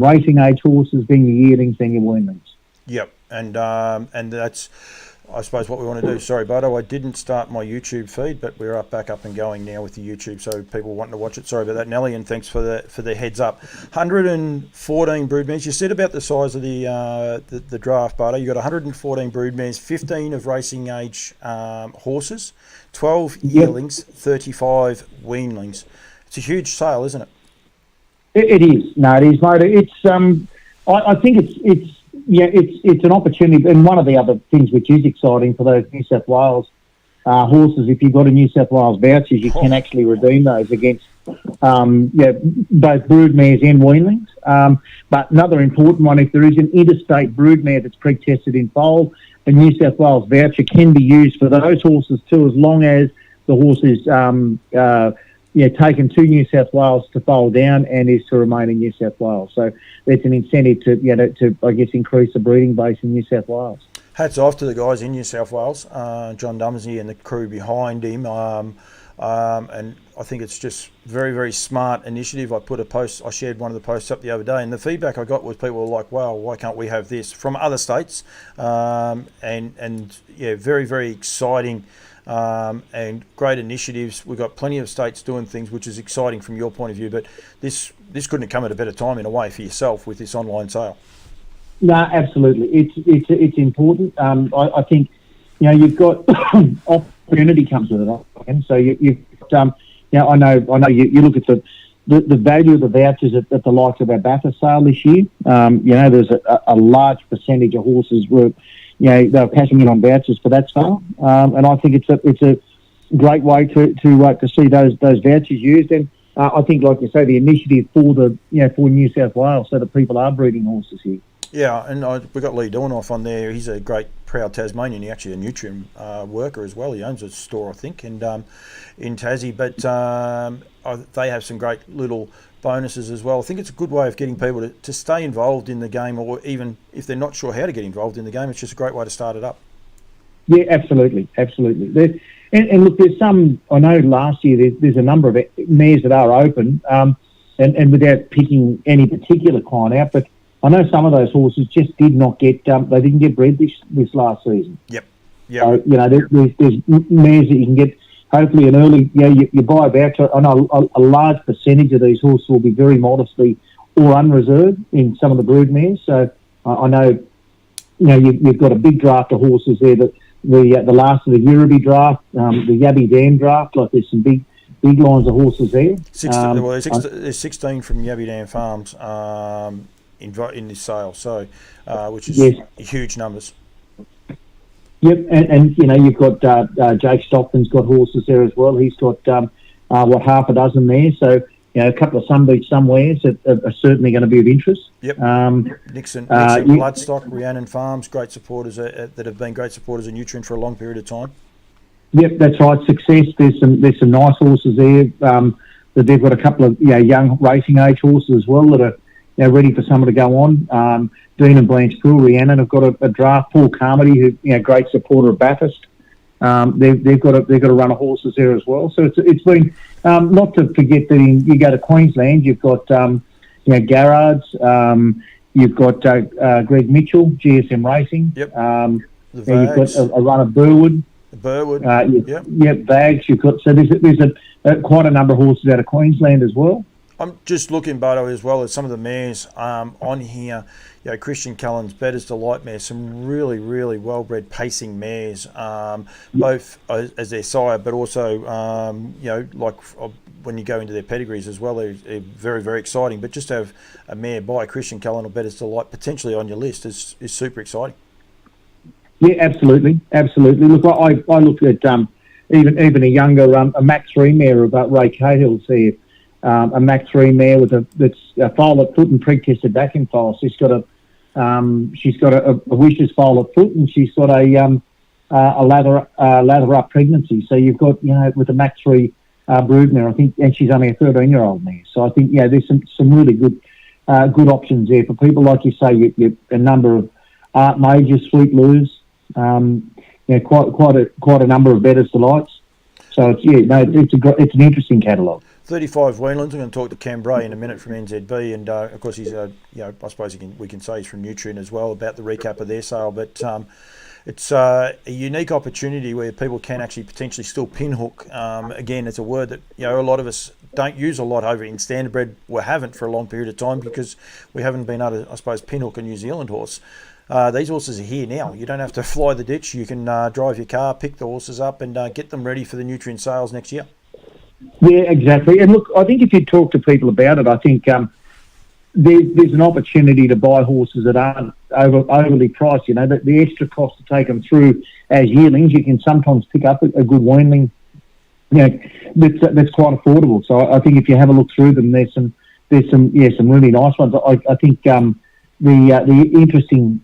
racing age horses, then your yearlings, then your weanlings. Yep, and that's, I suppose, what we want to do. Sorry, Bodo, I didn't start my YouTube feed, but we're back up and going now with the YouTube, so people wanting to watch it. Sorry about that, Nelly, and thanks for the heads up. 114 broodmares. You said about the size of the draft, Bodo. You got 114 broodmares, 15 of racing age horses, 12 yearlings, 35 weanlings. It's a huge sale, isn't it? It is. No, it is, mate. It's I think it's an opportunity, and one of the other things which is exciting for those New South Wales horses, if you've got a New South Wales vouchers, you can actually redeem those against both broodmares and weanlings. But another important one, if there is an interstate broodmare that's pre-tested in foal, a New South Wales voucher can be used for those horses too, as long as the horse is taken to New South Wales to foal down and is to remain in New South Wales. So it's an incentive to I guess increase the breeding base in New South Wales. Hats off to the guys in New South Wales, John Dummersey and the crew behind him. And I think it's just very, very smart initiative. I shared one of the posts up the other day, and the feedback I got was people were like, wow, why can't we have this from other states? Very, very exciting. And great initiatives. We've got plenty of states doing things, which is exciting from your point of view, but this couldn't have come at a better time in a way for yourself with this online sale. No, absolutely. It's important. I think you've got opportunity comes with it, and so you've I know you look at the value of the vouchers at the likes of our Bathurst sale this year. There's a large percentage of horses were they're cashing in on vouchers for that sale, and I think it's a great way to see those vouchers used. And I think, like you say, the initiative for for New South Wales, so that people are breeding horses here. Yeah, and we've got Lee Dornoff on there. He's a great, proud Tasmanian. He's actually a Nutrien worker as well. He owns a store, I think, and in Tassie. But they have some great little bonuses as well. I think it's a good way of getting people to stay involved in the game, or even if they're not sure how to get involved in the game, it's just a great way to start it up. Yeah, absolutely. And look, there's some, I know last year there's a number of mares that are open, and without picking any particular client out, but I know some of those horses just did not get, they didn't get bred this last season. Yep. So, there's mares that you can get, hopefully an early, you buy a voucher. I know a large percentage of these horses will be very modestly or unreserved in some of the brood mares. So I know, you've got a big draft of horses there, that the last of the Euroby draft, the Yabby Dam draft, like there's some big lines of horses there. There's 16 from Yabby Dam Farms in this sale, so which is huge numbers. Yep, and you've got Jake Stockton's got horses there as well. He's got half a dozen there. So a couple of Sunbeach somewheres that are certainly going to be of interest. Yep. Nixon Bloodstock, Rhiannon Farms, great supporters that have been great supporters of Nutrien for a long period of time. Yep, that's right. Success. There's some nice horses there. That they've got a couple of young racing age horses as well that are ready for someone to go on. Dean and Blanche Poole, Rhiannon have got a draft. Paul Carmody, who great supporter of Bathurst. They've got a run of horses there as well. So it's been not to forget that you go to Queensland, you've got Garrards, you've got Greg Mitchell, GSM Racing. Yep. You've got a run of Burwood. Yep. Bags. You've got there's quite a number of horses out of Queensland as well. I'm just looking, Bodo, as well as some of the mares on here. Christian Cullen's Better's Delight mare, some really, really well-bred pacing mares, both as their sire, but also, like when you go into their pedigrees as well, they're very, very exciting. But just to have a mare by Christian Cullen or Better's Delight potentially on your list is super exciting. Yeah, absolutely. Look, I looked at even a younger a Mach 3 mare about Ray Cahill's there. A Mach 3 mare that's a foal at foot and pre-tested back in foal. She's got a Wishes foal at foot, and she's got a lather up pregnancy. So you've got with a Mach 3 brood mare, I think, and she's only a 13-year-old mare. So I think there's some really good options there for people, like you say. A number of Art Majors, Sweet Lose, quite a number of Better's Delights. So it's an interesting catalogue. 35 weanlings. I'm going to talk to Cam Bray in a minute from NZB, and of course he's I suppose we can say he's from Nutrien as well, about the recap of their sale. But it's a unique opportunity where people can actually potentially still pinhook. Again, it's a word that a lot of us don't use a lot over in Standardbred. We haven't for a long period of time because we haven't been able to, I suppose, pinhook a New Zealand horse. These horses are here now. You don't have to fly the ditch. You can drive your car, pick the horses up, and get them ready for the Nutrien sales next year. Yeah, exactly. And look, I think if you talk to people about it, I think there's an opportunity to buy horses that aren't overly priced. The extra cost to take them through as yearlings, you can sometimes pick up a good weanling, that's quite affordable. So I think if you have a look through them, there's some really nice ones. I think the interesting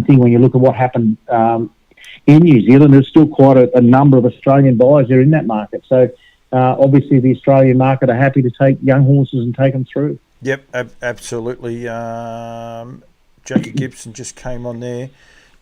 thing when you look at what happened in New Zealand, there's still quite a number of Australian buyers there in that market. So obviously the Australian market are happy to take young horses and take them through. Yep, absolutely. Jackie Gibson just came on there.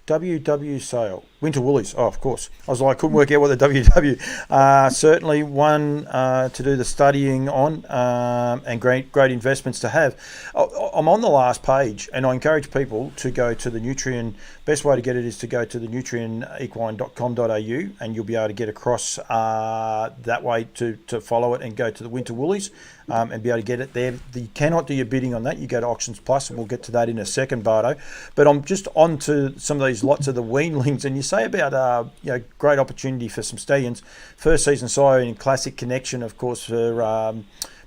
WW sale. Winter Woolies. Oh, of course. I was like, I couldn't work out what the WW. Certainly one to do the studying on, and great investments to have. I'm on the last page, and I encourage people to go to the Nutrien. Best way to get it is to go to the nutrienequine.com.au, and you'll be able to get across that way to follow it and go to the Winter Woolies and be able to get it there. You cannot do your bidding on that. You go to Auctions Plus, and we'll get to that in a second, Bardo. But I'm just on to some of these lots of the weanlings, and you say about great opportunity for some stallions. First season sire in Classic Connection, of course, for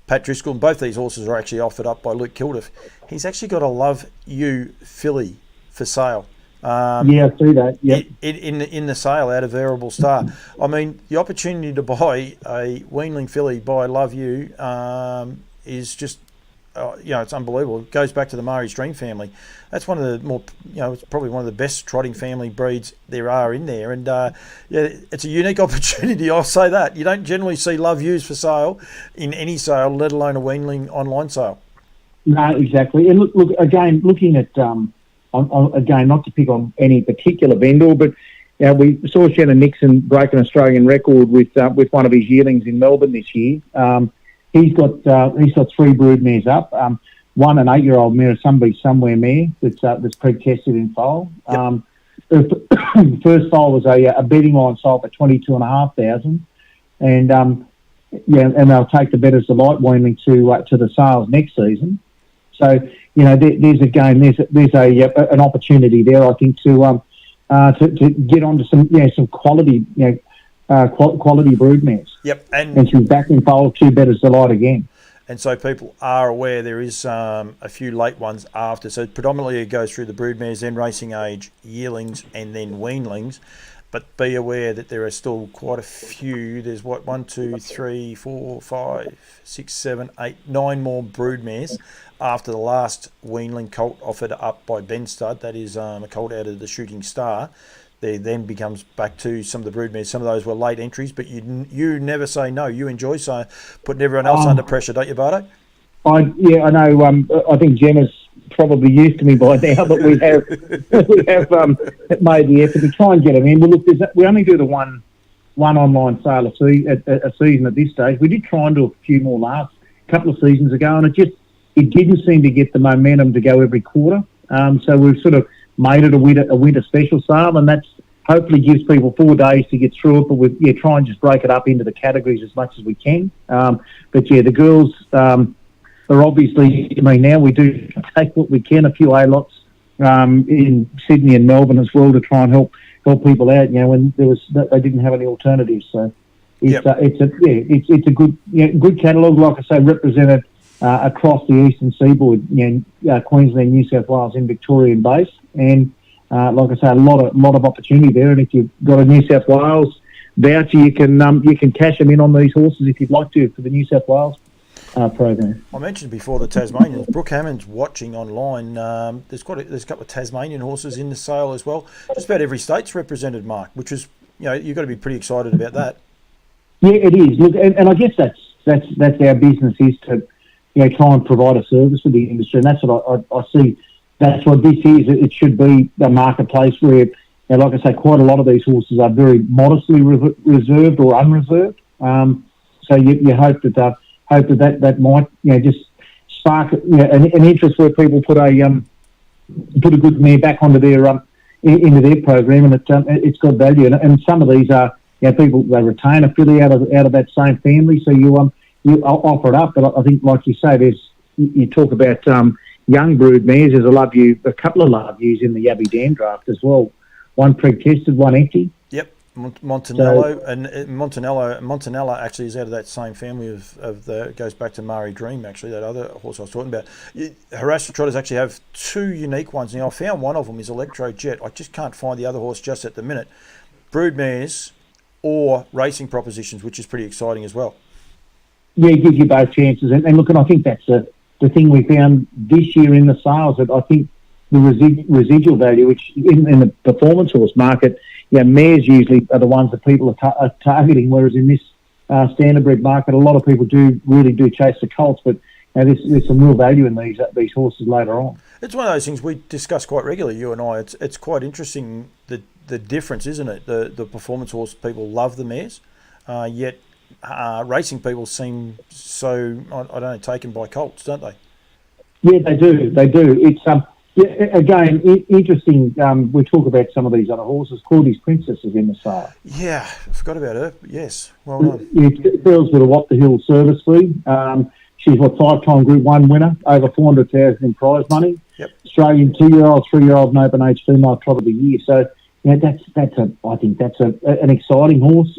Pat Driscoll, and both these horses are actually offered up by Luke Kilduff. He's actually got a Love You filly for sale. I see that. Yeah, in the sale out of Variable Star. I mean, the opportunity to buy a weanling filly by Love You is just, it's unbelievable. It goes back to the Murray's Dream family. That's one of the more, it's probably one of the best trotting family breeds there are in there. And it's a unique opportunity. I'll say that. You don't generally see Love Yous for sale in any sale, let alone a weanling online sale. No, exactly. And look again, looking at again, not to pick on any particular vendor, but we saw Shannon Nixon break an Australian record with one of his yearlings in Melbourne this year. He's got 3 brood mares up. One an 8-year-old mare, somewhere mare that's pre-tested in foal. Yep. The first foal was a betting line sold for 22,500, and and they'll take the betters delight weanling to the sales next season. So there's an opportunity there, I think, to get onto some quality quality brood mares. Yep, and she's back in foal 2 betters delight again. And so people are aware there is a few late ones after. So predominantly it goes through the broodmares, then racing age, yearlings, and then weanlings. But be aware that there are still quite a few. There's 1, 2, 3, 4, 5, 6, 7, 8, 9 more broodmares after the last weanling colt offered up by Ben Stud. That is a colt out of the Shooting Star. There then becomes back to some of the broodmares. Some of those were late entries, but you never say no. You enjoy putting everyone else under pressure, don't you, Bardo? I know. I think Gemma's probably used to me by now, but we have made the effort to try and get them in. Well, look, we only do the one online sale a season at this stage. We did try and do a few more last couple of seasons ago, and it didn't seem to get the momentum to go every quarter. So we've sort of made it a winter special sale, and that's hopefully gives people 4 days to get through it. But we try and just break it up into the categories as much as we can. But the girls are obviously. Now we do take what we can, a few A-lots in Sydney and Melbourne as well, to try and help people out. When they didn't have any alternatives. So it's a good catalogue. Like I say, represented across the eastern seaboard, Queensland, New South Wales, and Victorian base. And like I say, a lot of opportunity there. And if you've got a New South Wales voucher, you can cash them in on these horses if you'd like to for the New South Wales program. I mentioned before the Tasmanians. Brooke Hammond's watching online. There's a couple of Tasmanian horses in the sale as well. Just about every state's represented, Mark, which is you've got to be pretty excited about that. Yeah, it is. Look, and I guess that's our business, is to try and provide a service for the industry, and that's what I see. That's what this is. It should be a marketplace where, like I say, quite a lot of these horses are very modestly reserved or unreserved. So you hope that hope that might just spark an interest where people put a good mare back onto their into their program, and it's got value. And some of these are people, they retain a filly out of that same family, so you offer it up. But I think, like you say, you talk about young brood mares. There's a couple of love views in the Yabby Dan draft as well. One preg-tested, one empty. Yep, Montanello, and Montanella actually is out of that same family of goes back to Murray Dream, actually, that other horse I was talking about. Harasser Trotters actually have two unique ones. Now, I found one of them is Electro Jet. I just can't find the other horse just at the minute. Brood mares or racing propositions, which is pretty exciting as well. Yeah, it gives you both chances. And look, and I think that's the thing we found this year in the sales, that I think the residual value, which in the performance horse market, mares usually are the ones that people are targeting, whereas in this standardbred market, a lot of people really do chase the colts, but there's some real value in these horses later on. It's one of those things we discuss quite regularly, you and I. It's quite interesting, the difference, isn't it? The performance horse people love the mares, yet racing people seem so, I don't know, taken by colts, don't they? Yeah, they do. It's again, interesting. We talk about some of these other horses. Claudie's Princess is in the sale. Yeah, I forgot about her. Yes, well done. Girls with a What the Hill service fee. She's a 5-time Group 1 winner, over 400,000 in prize money. Yep. Australian 2-year-old, 3-year-old, and open age female trot of the year. So I think that's an exciting horse.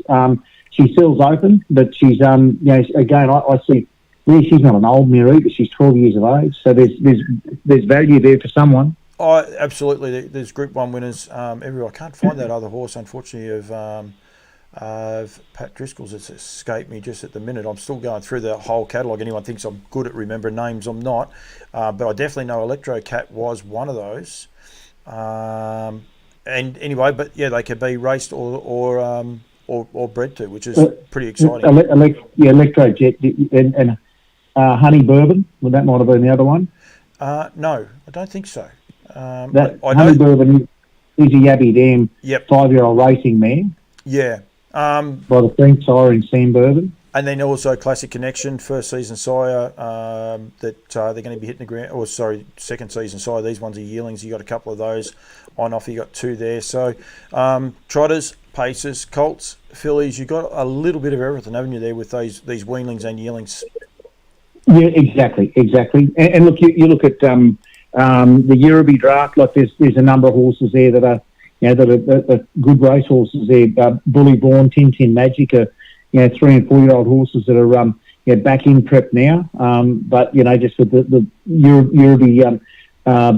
She sells open, but she's again, I see. Yeah, she's not an old mare either. She's 12 years of age, so there's value there for someone. Oh, absolutely. There's Group 1 winners everywhere. I can't find that other horse, unfortunately, of Pat Driscoll's. It's escaped me just at the minute. I'm still going through the whole catalogue. Anyone thinks I'm good at remembering names, I'm not. But I definitely know Electro Cat was one of those. And anyway, but yeah, they could be raced or bred to, which is pretty exciting. Electro Jet and Honey Bourbon, well, that might have been the other one. No, I don't think so. Honey Bourbon is a Yabby Dam 5-year-old racing mare. Yeah. By the French sire in Sam Bourbon. And then also Classic Connection, first season sire, that they're going to be hitting the ground. Second season sire. These ones are yearlings. You got a couple of those on offer. You got two there. So trotters, pacers, colts, fillies. You got a little bit of everything, haven't you, there with these weanlings and yearlings? Yeah, exactly. And look, you look at the Euroby draft. Like there's a number of horses there that are that are good race horses there. Bully Born, Tintin Magic are 3 and 4 year old horses that are back in prep now. But just with the Euroby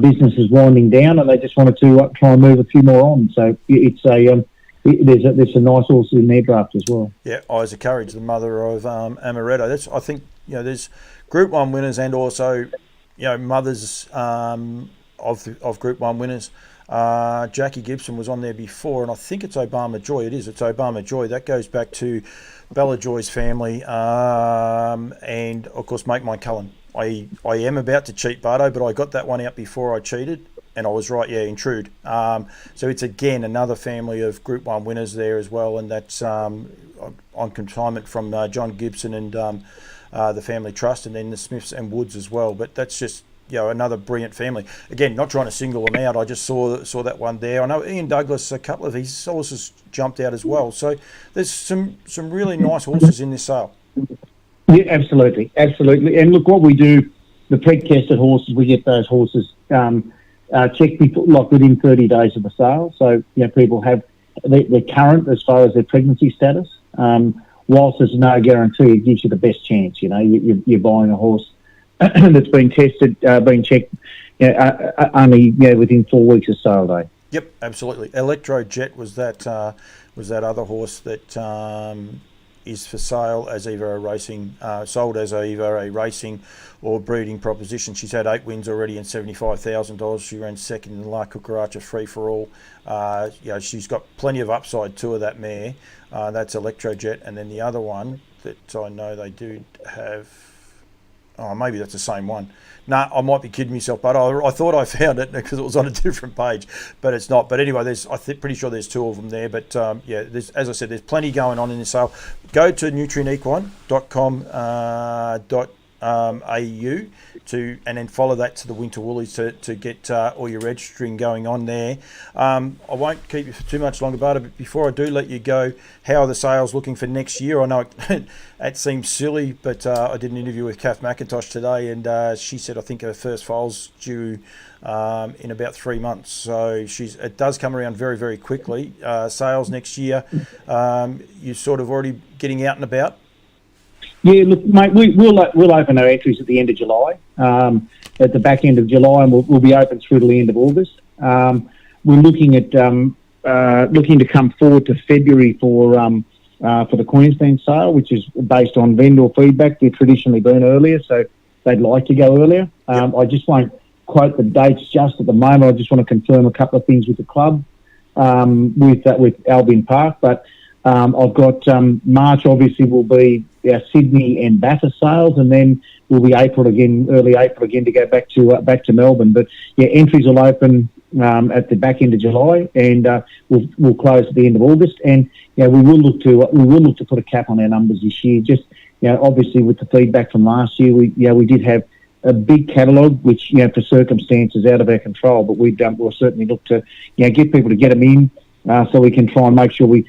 business is winding down, and they just wanted to try and move a few more on. So it's there's some nice horses in their draft as well. Yeah, Eyes of Courage, the mother of Amaretto. I think there's Group 1 winners and also mothers of Group 1 winners. Jackie Gibson was on there before, and I think it's Obama Joy. It's Obama Joy. That goes back to Bella Joy's family, and of course Make My Cullen. I am about to cheat Bardo, but I got that one out before I cheated, and I was right. Yeah, Intrude. So it's again another family of Group 1 winners there as well, and that's on consignment from John Gibson and the Family Trust, and then the Smiths and Woods as well. But that's just another brilliant family. Again, not trying to single them out. I just saw that one there. I know Ian Douglas, a couple of his horses jumped out as well. So there's some really nice horses in this sale. Yeah, absolutely. And look, what we do, the preg-tested horses, we get those horses checked before, like within 30 days of the sale. So people have the current as far as their pregnancy status. Whilst there's no guarantee, it gives you the best chance. You're buying a horse that's been tested, been checked, only within 4 weeks of sale day. Yep, absolutely. Electro Jet was that other horse that is for sale as either a racing, sold as either a racing or breeding proposition. She's had 8 wins already and $75,000. She ran second in the La Cucaracha Free for All. She's got plenty of upside to her, that mare. That's Electro Jet, and then the other one that I know they do have. Oh, maybe that's the same one. Nah, I might be kidding myself, but I thought I found it because it was on a different page, but it's not. But anyway, pretty sure there's 2 of them there. But yeah, as I said, there's plenty going on in this sale. Go to nutrienequine.com.au and then follow that to the Winter Woolies to get all your registering going on there. I won't keep you for too much longer, but before I do let you go, how are the sales looking for next year? I know it seems silly, but I did an interview with Kath McIntosh today, and she said I think her first foal's due in about 3 months. So it does come around very, very quickly. Sales next year, you're sort of already getting out and about? Yeah, look, mate, we'll open our entries at the end of July, at the back end of July, and we'll be open through to the end of August. We're looking at looking to come forward to February for the Queensland sale, which is based on vendor feedback. They've traditionally been earlier, so they'd like to go earlier. I just won't quote the dates just at the moment. I just want to confirm a couple of things with the club, with Albion Park, but I've got March obviously will be our Sydney and Bathurst sales, and then will be April again, early April again, to go back to Melbourne. But yeah, entries will open at the back end of July, and we'll close at the end of August. And we will look to put a cap on our numbers this year. Just obviously with the feedback from last year, we did have a big catalogue, which for circumstances out of our control, but we'll certainly look to get people to get them in, so we can try and make sure we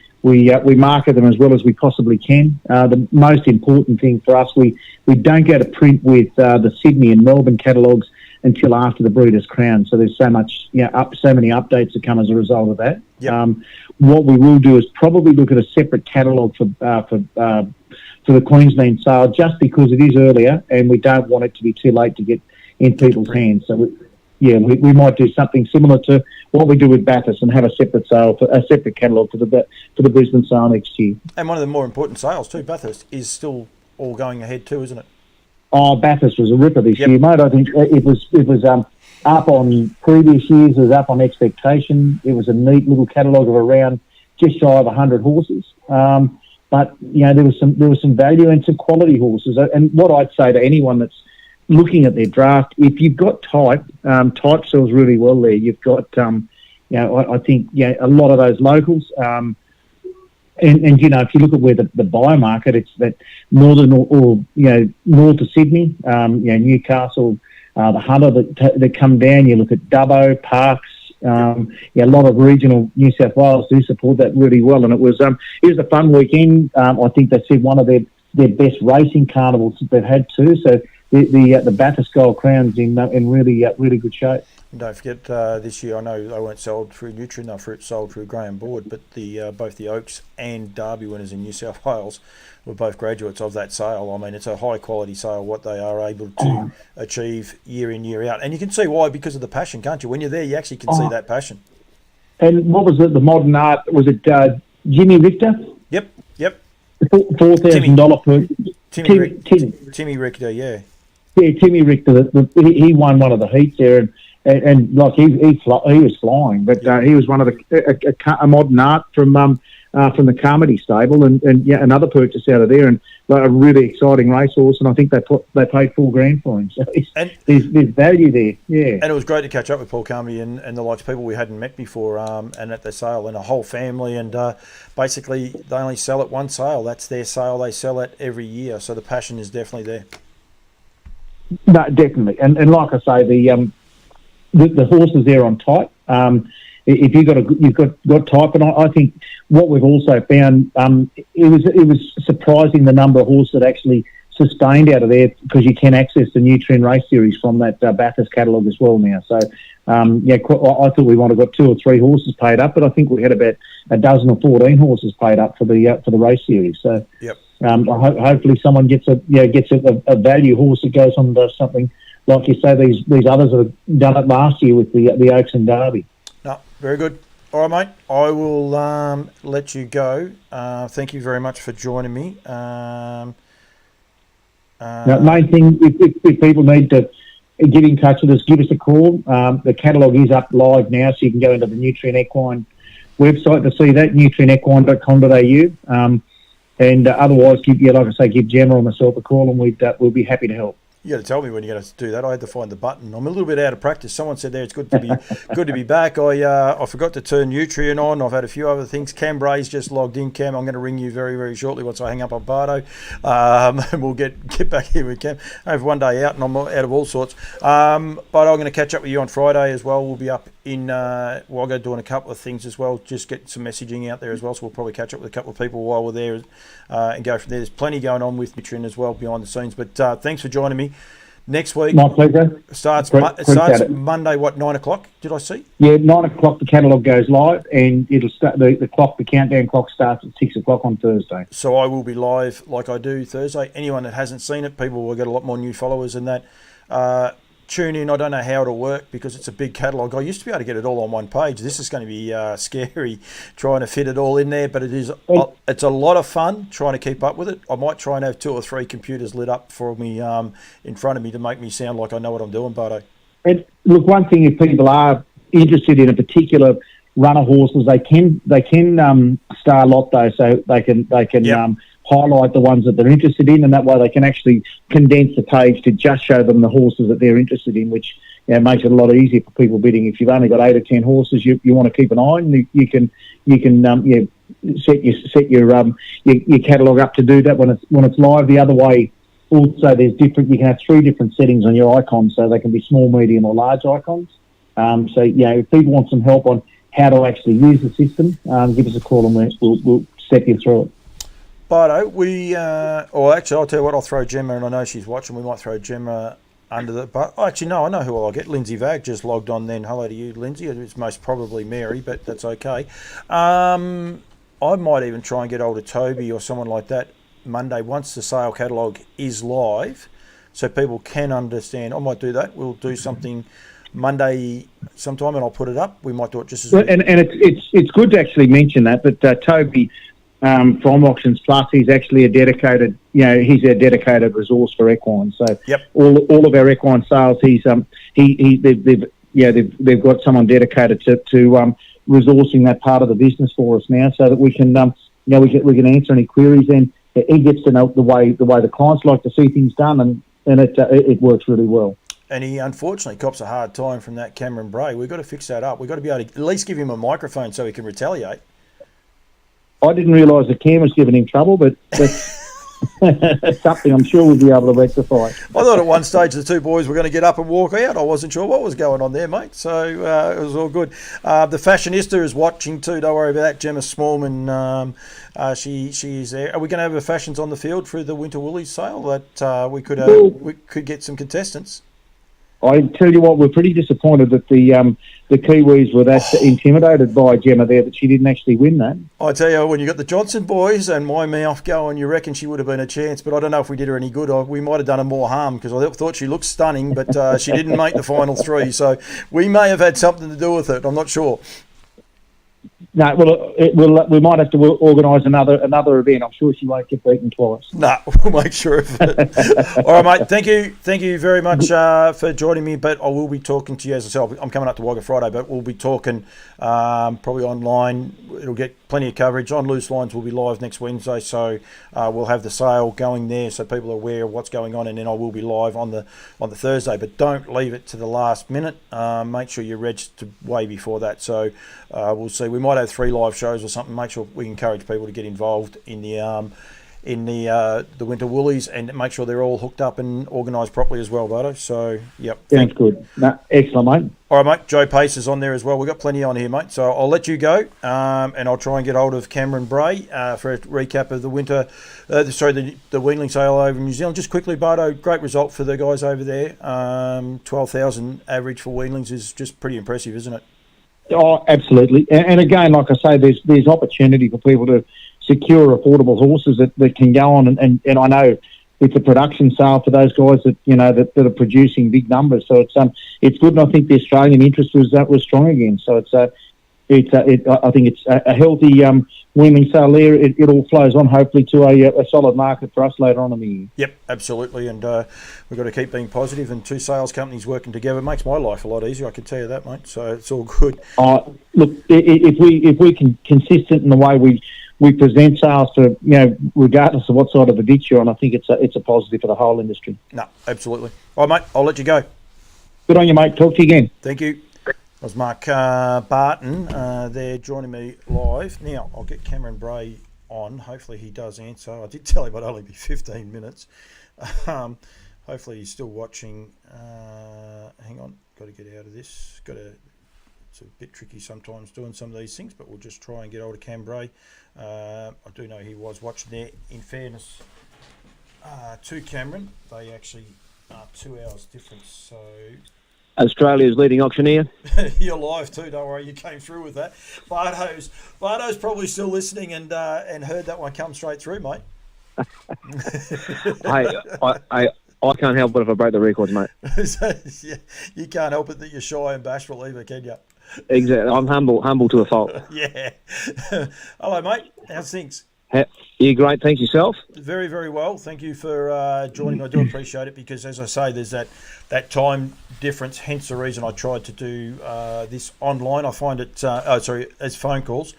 market them as well as we possibly can. The most important thing for us, we don't go to print with the Sydney and Melbourne catalogues until after the Breeders' Crown. So there's so much, so many updates that come as a result of that. Yep. What we will do is probably look at a separate catalogue for the Queensland sale, just because it is earlier and we don't want it to be too late to get in people's hands. So we might do something similar to what we do with Bathurst and have a separate sale, a separate catalogue for the Brisbane sale next year. And one of the more important sales too, Bathurst, is still all going ahead too, isn't it? Oh, Bathurst was a ripper this year, mate. I think it was up on previous years. It was up on expectation. It was a neat little catalogue of around just shy of 100 horses. But there was some value and some quality horses. And what I'd say to anyone that's looking at their draft, if you've got type sells really well there. You've got, I think, a lot of those locals. And if you look at where the buyer market, it's that northern or north of Sydney, Newcastle, the Hunter that come down. You look at Dubbo, Parks. A lot of regional New South Wales do support that really well, and it was a fun weekend. I think they said one of their best racing carnivals that they've had too. So the Bathurst Gold Crown's in really good shape. And don't forget, this year I know they weren't sold through Nutrien, they were sold through Graham Board, but both the Oaks and Derby winners in New South Wales were both graduates of that sale. I mean, it's a high quality sale, what they are able to achieve year in, year out. And you can see why, because of the passion, can't you? When you're there, you actually can see that passion. And what was it, the modern art, was it Jimmy Richter? Yep. $4,000 per... Timmy Richter, yeah. Yeah, Timmy Richter, he won one of the heats there, and like he was flying, but he was one of a modern art from the Carmody stable, and another purchase out of there, and a really exciting racehorse, and I think they paid $4,000 for him. So there's value there, yeah. And it was great to catch up with Paul Carmody and the likes of people we hadn't met before, and at the sale, and a whole family, and basically they only sell at one sale. That's their sale. They sell it every year, so the passion is definitely there. No, definitely, and like I say, the horses there on type. If you've got type, and I think what we've also found, it was surprising the number of horses that actually sustained out of there, because you can access the Nutrien race series from that Bathurst catalogue as well now. So I thought we might have got 2 or 3 horses paid up, but I think we had about a dozen or 14 horses paid up for the race series. So yep. Hopefully someone gets a value horse that goes on and does something like you say these others that have done it last year with the Oaks and Derby. No, very good. All right, mate. I will let you go. Thank you very much for joining me. Now, main thing, if people need to get in touch with us, give us a call. The catalogue is up live now, so you can go into the Nutrien Equine website to see that, nutrienequine.com.au. And otherwise, give Gemma or myself a call, and we'll be happy to help. You got to tell me when you're going to do that. I had to find the button. I'm a little bit out of practice. Someone said there it's good to be good to be back. I forgot to turn Nutrien on. I've had a few other things. Cam Bray's just logged in. Cam, I'm going to ring you very, very shortly once I hang up on Bardo. And we'll get back here with Cam. I have one day out and I'm out of all sorts. But I'm going to catch up with you on Friday as well. We'll be up in Wagga doing a couple of things as well. Just get some messaging out there as well. So we'll probably catch up with a couple of people while we're there and go from there. There's plenty going on with Nutrien as well behind the scenes. But thanks for joining me. Next week, my pleasure. Starts Monday. What, 9 o'clock? Did I see? Yeah, 9 o'clock. The catalogue goes live, and it'll start. The countdown clock starts at 6 o'clock on Thursday. So I will be live like I do Thursday. Anyone that hasn't seen it, people will get a lot more new followers than that. Tune in. I don't know how it'll work because it's a big catalogue. I used to be able to get it all on one page. This is going to be scary trying to fit it all in there, but it's a lot of fun trying to keep up with it. I might try and have 2 or 3 computers lit up for me in front of me to make me sound like I know what I'm doing, Bardo. And look, one thing, if people are interested in a particular run of horses, they can star lot though, so they can Yep. Highlight the ones that they're interested in, and that way they can actually condense the page to just show them the horses that they're interested in, which makes it a lot easier for people bidding. If you've only got 8 or 10 horses you want to keep an eye on, you can set your catalogue up to do that when it's live. The other way, also, you can have 3 different settings on your icons, so they can be small, medium, or large icons. If people want some help on how to actually use the system, give us a call and we'll step you through it. Bardo, I'll tell you what, I'll throw Gemma, and I know she's watching. We might throw Gemma under the... But actually, no, I know who I'll get. Lindsay Vag just logged on then. Hello to you, Lindsay. It's most probably Mary, but that's okay. I might even try and get hold of Toby or someone like that Monday once the sale catalogue is live so people can understand. I might do that. We'll do something Monday sometime and I'll put it up. We might do it just as... And it's good to actually mention that Toby... from Auctions Plus, he's actually a dedicated, he's a dedicated resource for equine. So yep. all of our equine sales, they've got someone dedicated to resourcing that part of the business for us now, so that we can we can answer any queries, and he gets to know the way the clients like to see things done, and it works really well. And he unfortunately cops a hard time from that Cameron Bray. We've got to fix that up. We've got to be able to at least give him a microphone so he can retaliate. I didn't realise the Cam was giving him trouble, but it's something I'm sure we'll be able to rectify. I thought at one stage the 2 boys were going to get up and walk out. I wasn't sure what was going on there, mate. So it was all good. The fashionista is watching too. Don't worry about that. Gemma Smallman, she's there. Are we going to have a fashions on the field through the Winter Woolies sale that we could get some contestants? I tell you what, we're pretty disappointed that the Kiwis were that intimidated by Gemma there that she didn't actually win that. I tell you, when you got the Johnson boys and my mouth going, you reckon she would have been a chance, but I don't know if we did her any good. We might have done her more harm because I thought she looked stunning, but she didn't make the final 3, so we may have had something to do with it. I'm not sure. No, we might have to organise another event. I'm sure she won't get beaten twice. No, we'll make sure of it. All right, mate. Thank you very much for joining me. But I will be talking to you, as I said, I'm coming up to Wagga Friday, but we'll be talking probably online. It'll get plenty of coverage. On Loose Lines will be live next Wednesday, so we'll have the sale going there so people are aware of what's going on, and then I will be live on the Thursday. But don't leave it to the last minute. Make sure you're registered way before that. So we'll see. We might have 3 live shows or something. Make sure we encourage people to get involved in the Winter Woolies and make sure they're all hooked up and organised properly as well, Bardo. So, yep. Sounds good. No, excellent, mate. All right, mate. Joe Pace is on there as well. We've got plenty on here, mate. So I'll let you go and I'll try and get hold of Cameron Bray for a recap of the the weanling sale over in New Zealand. Just quickly, Bardo, great result for the guys over there. 12,000 average for weanlings is just pretty impressive, isn't it? Oh, absolutely. And again, like I say, there's opportunity for people to secure affordable horses that can go on, and I know it's a production sale for those guys that are producing big numbers. So it's good, and I think the Australian interest was strong again. So I think it's a healthy weaning sale there. It all flows on hopefully to a solid market for us later on in the year. Yep, absolutely, and we've got to keep being positive, and 2 sales companies working together makes my life a lot easier, I can tell you that, mate. So it's all good. Look, if we can consistent in the way we present sales to, regardless of what side of the ditch you're on. I think it's a positive for the whole industry. No, absolutely. All right, mate, I'll let you go. Good on you, mate. Talk to you again. Thank you. That was Mark Barton there joining me live. Now, I'll get Cameron Bray on. Hopefully he does answer. I did tell him it'd only be 15 minutes. Hopefully he's still watching. Hang on, got to get out of this. It's a bit tricky sometimes doing some of these things, but we'll just try and get hold of Cam Bray. I do know he was watching there. In fairness to Cameron, they actually are 2 hours difference. So Australia's leading auctioneer. You're live too. Don't worry, you came through with that. Barto's probably still listening and heard that one come straight through, mate. I can't help it if I break the records, mate. Yeah, you can't help it that you're shy and bashful either, can you? Exactly. I'm humble to a fault. Yeah. Hello, mate. How's things? Yeah, great. Thanks yourself. Very, very well. Thank you for joining. I do appreciate it because, as I say, there's that time difference. Hence the reason I tried to do this online. I find it as phone calls.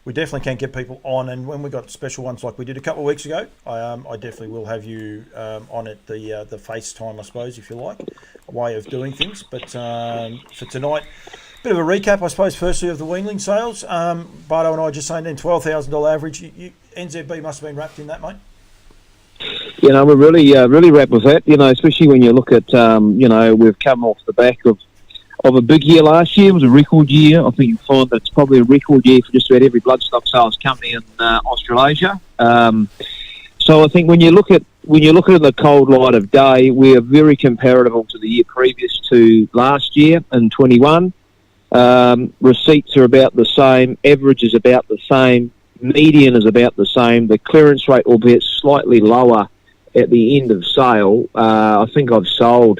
We definitely can get people on, and when we got special ones like we did a couple of weeks ago, I definitely will have you on at the FaceTime, I suppose, if you like, a way of doing things. But for tonight, bit of a recap, I suppose, firstly of the weanling sales. Bardo and I just saying then $12,000 average. NZB must have been wrapped in that, mate. We're really wrapped with that. Especially when you look at we've come off the back of a big year last year. It was a record year. I think you find that it's probably a record year for just about every bloodstock sales company in Australasia. So I think when you look at it in the cold light of day, we are very comparable to the year previous to last year in 21. Receipts are about the same. Average is about the same. Median is about the same. The clearance rate, albeit slightly lower at the end of sale. I think I've sold.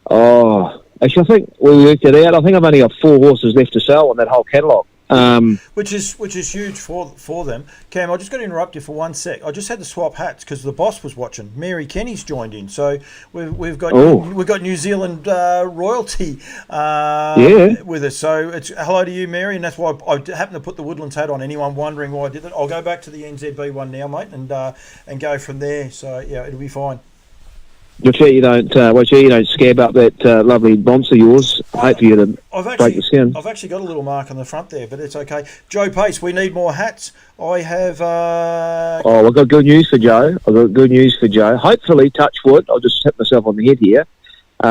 Actually, I think we worked it out. I think I've only got 4 horses left to sell on that whole catalogue. Which is huge for them. Cam, I just got to interrupt you for 1 sec. I just had to swap hats because the boss was watching. Mary Kenny's joined in, so we've got New Zealand royalty with us. So it's hello to you, Mary, and that's why I happened to put the Woodlands hat on. Anyone wondering why I did it? I'll go back to the NZB one now, mate, and go from there. So yeah, it'll be fine. Make sure you don't scab up that lovely bonce of yours. I hate for you to break the skin. I've actually got a little mark on the front there, but it's okay. Joe Pace, we need more hats. I have. I've got good news for Joe. Hopefully, touch wood. I'll just hit myself on the head here.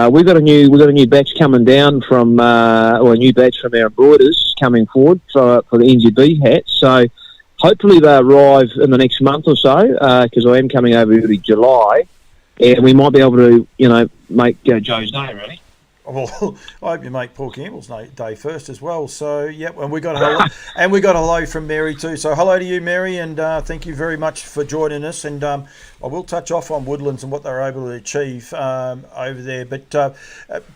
We've got a new batch coming down from a new batch from our embroiders coming forward for the NZB hats. So hopefully they arrive in the next month or so because I am coming over early July. And we might be able to, make Joe's day, really. Well, I hope you make Paul Campbell's day first as well. So, yep, and we got hello from Mary too. So, hello to you, Mary, and thank you very much for joining us. And I will touch off on Woodlands and what they were able to achieve over there. But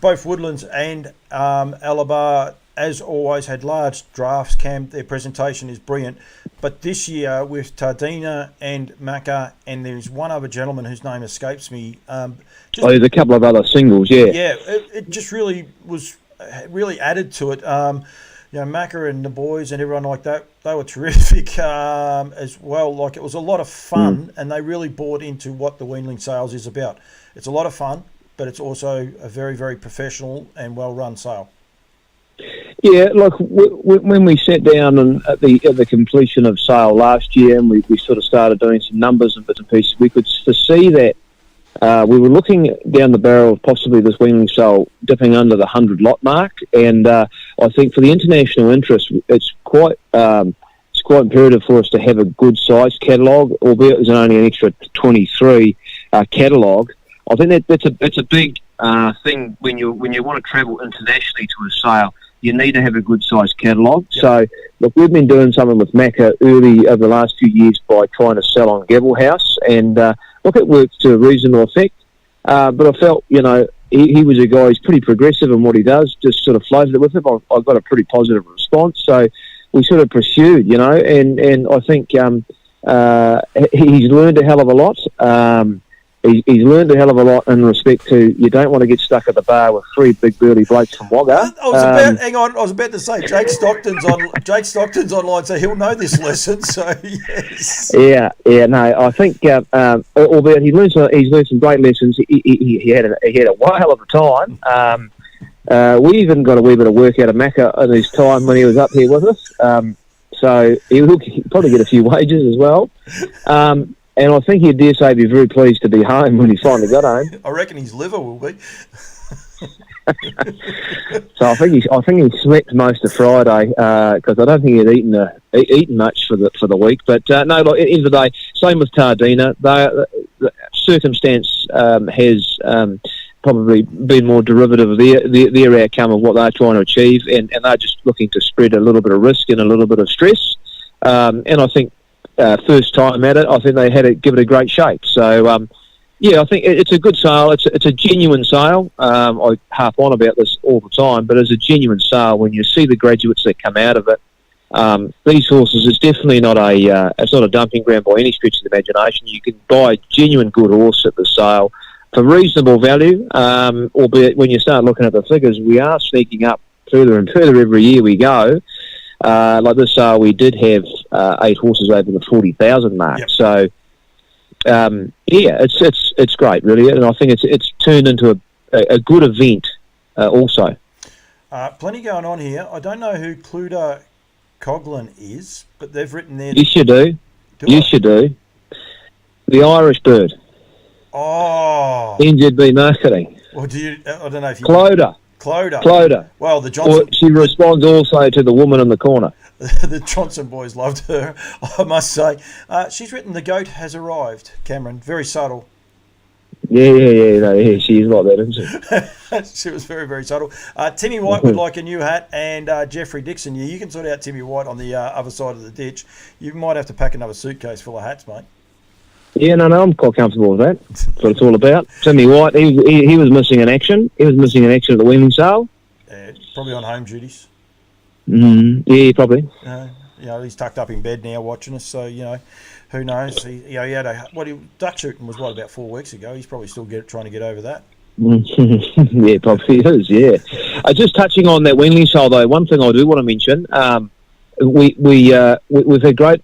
both Woodlands and Alabar, as always, had large drafts. Cam, their presentation is brilliant. But this year with Tardina and Macca, and there's one other gentleman whose name escapes me. There's a couple of other singles, yeah. Yeah, it just really was added to it. Macca and the boys and everyone like that, they were terrific as well. Like, it was a lot of fun, and they really bought into what the weanling sales is about. It's a lot of fun, but it's also a very, very professional and well-run sale. Yeah, look, when we sat down and at the completion of sale last year, and we sort of started doing some numbers and bits and pieces, we could foresee that we were looking down the barrel of possibly this weanling sale dipping under the 100 lot mark, and I think for the international interest, it's quite imperative for us to have a good sized catalogue, albeit there's only an extra 23 catalogue. I think that's a big thing when you want to travel internationally to a sale. You need to have a good-sized catalogue. Yep. So, look, we've been doing something with Macca early over the last few years by trying to sell on Gavel House, and look, it worked to a reasonable effect. But I felt, he was a guy who's pretty progressive in what he does, just sort of floated it with him. I got a pretty positive response, so we sort of pursued, and I think he's learned a hell of a lot. he's learned a hell of a lot in respect to you don't want to get stuck at the bar with three big burly blokes from Wagga. I was about to say Jake Stockton's online, so he'll know this lesson. So yes. Yeah. No, I think albeit he's learned some great lessons. He had a whale of a time. We even got a wee bit of work out of Macca in his time when he was up here with us. So he'll probably get a few wages as well. And I think he'd dare say be very pleased to be home when he finally got home. I reckon his liver will be. So I think he slept most of Friday because I don't think he'd eaten much for the week. But no, like, at the end of the day, same with Tardina. The circumstance has probably been more derivative of their outcome of what they're trying to achieve, and they're just looking to spread a little bit of risk and a little bit of stress. And I think first time at it, I think they had to give it a great shape. So I think it's a good sale. It's a genuine sale. I harp on about this all the time, but it's a genuine sale when you see the graduates that come out of it. These horses, it's definitely not it's not a dumping ground by any stretch of the imagination. You can buy a genuine good horse at the sale for reasonable value, albeit when you start looking at the figures, we are sneaking up further and further every year we go. Like this sale, we did have 8 horses over the 40,000 mark. Yep. So, it's great, really, and I think it's turned into a good event also. Plenty going on here. I don't know who Cluda Coughlin is, but they've written there. Yes, you do. You do. The Irish bird. Oh. NZB marketing. Well, I don't know if you... Cloda. Well, the Johnson... Or she responds also to the woman in the corner. The Johnson boys loved her, I must say. She's written, "The goat has arrived," Cameron. Very subtle. Yeah, she is like that, isn't she? She was very, very subtle. Timmy White would like a new hat, and Jeffrey Dixon. Yeah, you can sort out Timmy White on the other side of the ditch. You might have to pack another suitcase full of hats, mate. Yeah, no, I'm quite comfortable with that. That's what it's all about. Timmy White, he was missing in action. He was missing in action at the weaning sale. Probably on home duties. Yeah, probably. He's tucked up in bed now watching us, so, who knows? He had duck shooting was, about 4 weeks ago. He's probably still trying to get over that. Yeah, probably is, yeah. Just touching on that weaning sale, though, one thing I do want to mention, we've had great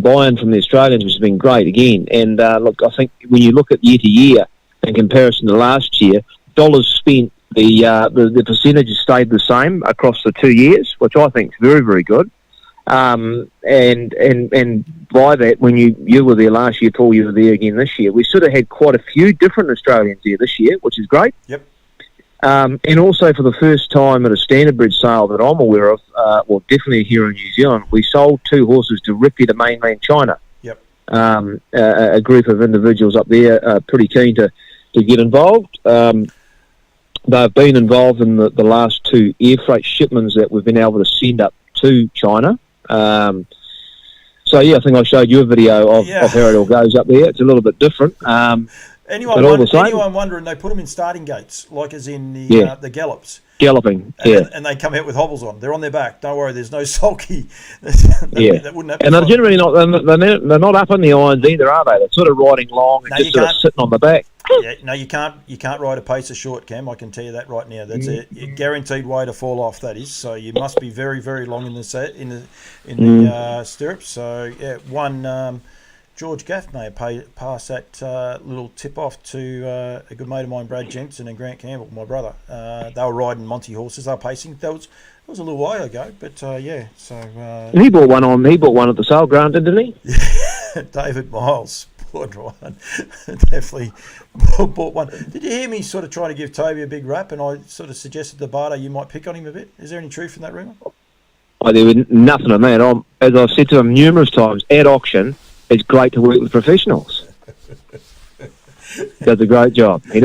buy-in from the Australians, which has been great again. And look, I think when you look at year to year in comparison to last year, dollars spent, the percentage has stayed the same across the 2 years, which I think is very, very good. And by that, when you were there last year, Paul, you were there again this year, we sort of had quite a few different Australians there this year, which is great. Yep. And also for the first time at a standardbred sale that I'm aware of, definitely here in New Zealand, we sold 2 horses directly to mainland China. Yep. A group of individuals up there are pretty keen to get involved. They've been involved in the last 2 air freight shipments that we've been able to send up to China. I think I showed you a video of how it all goes up there. It's a little bit different. Anyone wondering, they put them in starting gates, like as in the gallops. Galloping, and they come out with hobbles on. They're on their back. Don't worry, there's no sulky. That wouldn't happen. And they're generally not. They're not up on the irons either, are they? They're sort of riding long and just sort of sitting on the back. Yeah, no, you can't ride a pacer short, Cam. I can tell you that right now. That's a guaranteed way to fall off. That is. So you must be very, very long in the stirrups. So one. George Gaff may have passed that little tip off to a good mate of mine, Brad Jensen and Grant Campbell, my brother. They were riding Monty horses. They were pacing. That was a little while ago, but So he bought one on. He bought one at the sale ground, didn't he? Yeah, David Miles bought one. Definitely bought one. Did you hear me sort of trying to give Toby a big rap, and I sort of suggested to Bardo you might pick on him a bit? Is there any truth in that rumour? There was nothing on that. As I've said to him numerous times, at auction, it's great to work with professionals. He does a great job. You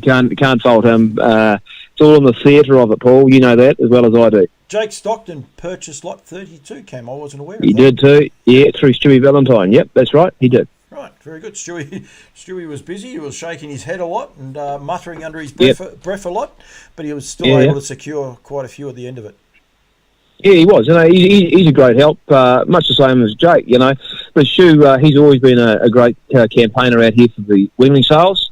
can't fault him. It's all in the theatre of it, Paul. You know that as well as I do. Jake Stockton purchased lot 32, Cam. I wasn't aware of that. He did too. Yeah, through Stewie Valentine. Yep, that's right. He did. Right, very good. Stewie was busy. He was shaking his head a lot and muttering under his breath a lot, but he was still able to secure quite a few at the end of it. Yeah, he was. He's a great help, much the same as Jake. for Shu, he's always been a great campaigner out here for the weanling sales.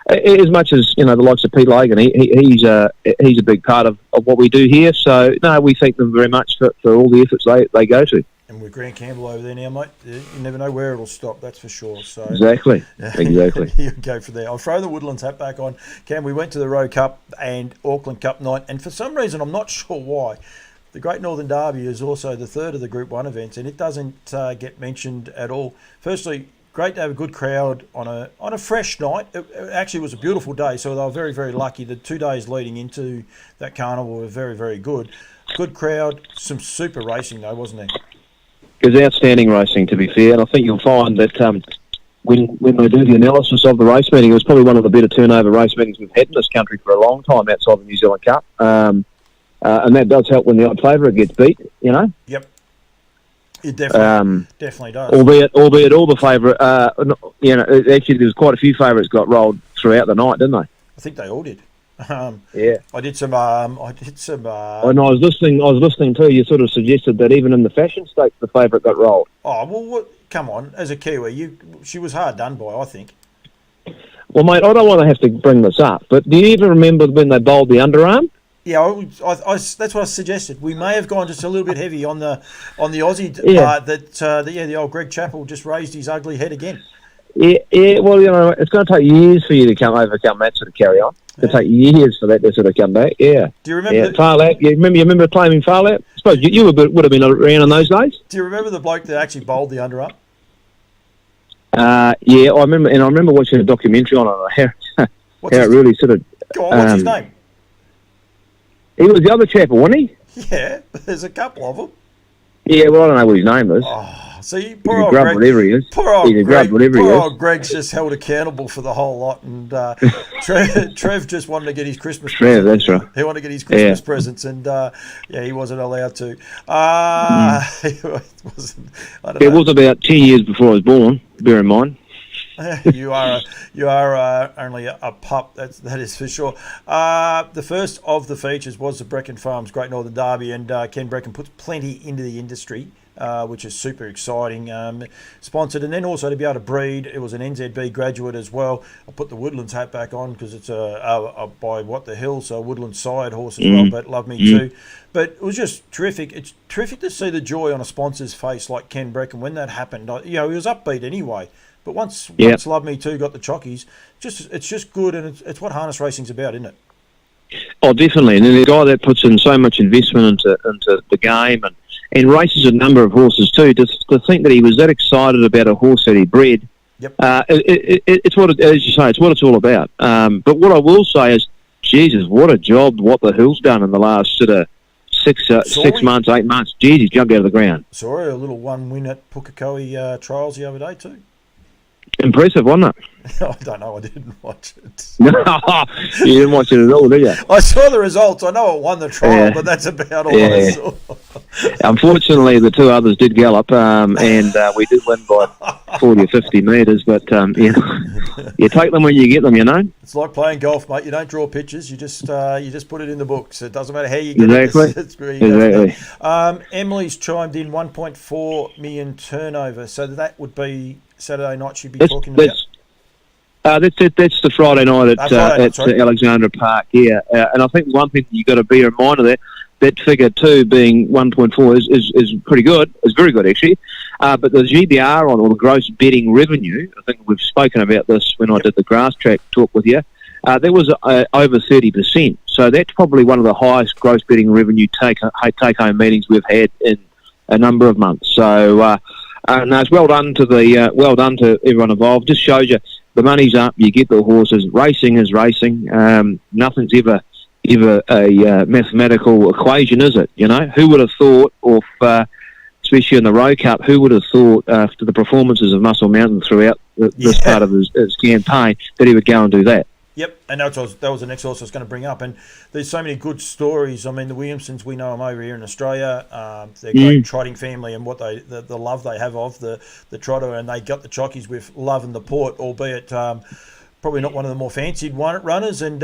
As much as the likes of Pete Lagan, he's a big part of what we do here. So no, we thank them very much for all the efforts they go to. And with Grant Campbell over there now, mate, you never know where it'll stop. That's for sure. So exactly. You go for there. I'll throw the Woodlands hat back on. Cam, we went to the Rowe Cup and Auckland Cup night, and for some reason, I'm not sure why, the Great Northern Derby is also the third of the Group 1 events, and it doesn't get mentioned at all. Firstly, great to have a good crowd on a fresh night. It actually was a beautiful day, so they were very, very lucky. The 2 days leading into that carnival were very, very good. Good crowd, some super racing though, wasn't there? It was outstanding racing, to be fair, and I think you'll find that when they do the analysis of the race meeting, it was probably one of the better turnover race meetings we've had in this country for a long time outside the New Zealand Cup. And that does help when the odd favourite gets beat, Yep. It definitely does. Albeit all the favourite, actually there was quite a few favourites got rolled throughout the night, didn't they? I think they all did. Yeah. I did some. And I was listening too. You sort of suggested that even in the fashion stakes, the favourite got rolled. Oh well, come on. As a Kiwi, she was hard done by, I think. Well, mate, I don't want to have to bring this up, but do you even remember when they bowled the underarm? Yeah, that's what I suggested. We may have gone just a little bit heavy on the Aussie part. The old Greg Chappell just raised his ugly head again. Yeah. Well, it's going to take years for you to overcome that sort of carry on. It'll take years for that to sort of come back. Yeah. Do you remember? Yeah, far out. You remember claiming far out? I suppose you would have been around in those days. Do you remember the bloke that actually bowled the underarm? Yeah, I remember watching a documentary on it. How it really sort of. Go on, what's his name? He was the other chap, wasn't he? Yeah, there's a couple of them. Yeah, well, I don't know what his name is. Oh, see, poor old Greg. Whatever he is. Poor old Greg. Poor old Greg's just held accountable for the whole lot, and Trev just wanted to get his Christmas presents. That's right. He wanted to get his Christmas presents, and he wasn't allowed to. It was about 10 years before I was born, bear in mind. You are only a pup. That is for sure. The first of the features was the Brecken Farms Great Northern Derby, and Ken Brecken puts plenty into the industry, which is super exciting. Sponsored, and then also to be able to breed. It was an NZB graduate as well. I put the Woodlands hat back on because it's by What the Hill, so Woodlands side horse as well. But Love Me Too. But it was just terrific. It's terrific to see the joy on a sponsor's face like Ken Brecken when that happened. He was upbeat anyway. But once Love Me Too got the chockies, it's just good, and it's what harness racing's about, isn't it? Oh, definitely. And then the guy that puts in so much investment into the game and races a number of horses too, to think that he was that excited about a horse that he bred, yep. It's what, as you say, it's what it's all about. But what I will say is, Jesus, what a job What the Hill's done in the last sort of 6 months, 8 months. Jeez, he jumped out of the ground. Saw a little one win at Pukekohe trials the other day too. Impressive, wasn't it? I don't know. I didn't watch it. No, you didn't watch it at all, did you? I saw the results. I know it won the trial, but that's about all I saw. Unfortunately, the two others did gallop, and we did win by 40 or 50 metres. But you take them when you get them, It's like playing golf, mate. You don't draw pictures. You just put it in the books. It doesn't matter how you get it. Exactly. Emily's chimed in 1.4 million turnover, so that would be Saturday night. She'd be talking about. That's the Friday night at Alexandra Park, and I think one thing you've got to bear in mind of that figure too, being 1.4 is pretty good, is very good actually, but the GBR or the gross betting revenue, I think we've spoken about this when I did the grass track talk with you, that was over 30%, so that's probably one of the highest gross betting revenue take-home meetings we've had in a number of months, so no, it's well done to everyone involved. Just shows you the money's up, you get the horses. Racing is racing. Nothing's ever a mathematical equation, is it? Who would have thought, especially in the Rowe Cup, who would have thought after the performances of Muscle Mountain throughout this part of his campaign that he would go and do that? Yep, and that was the next horse I was going to bring up. And there's so many good stories. I mean, the Williamsons, we know them over here in Australia. They're a great trotting family, and what the love they have of the trotter, and they got the chockies with Love and the Port, albeit probably not one of the more fancied runners, and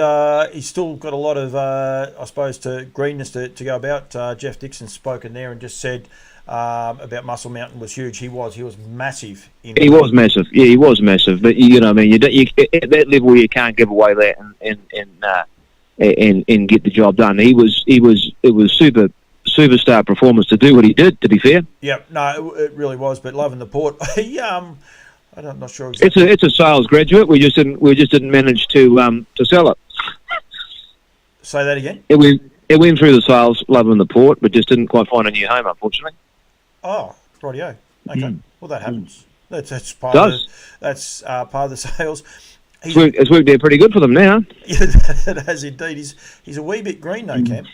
he's still got a lot of, I suppose, greenness to go about. Jeff Dixon's spoken there and just said about Muscle Mountain was huge. He was massive. He was massive. Yeah, he was massive. But you know, what I mean, at that level, you can't give away that and get the job done. It was superstar performance to do what he did. To be fair. Yeah, no, it really was. But loving the port. I'm not sure exactly. It's a sales graduate. We just didn't manage to sell it. Say that again. It went through the sales, loving the port, but just didn't quite find a new home, unfortunately. Oh, rightio. Okay. Well, that happens. That's part of the sales. It's worked out pretty good for them now. Yeah, it has indeed. He's a wee bit green though, Cam.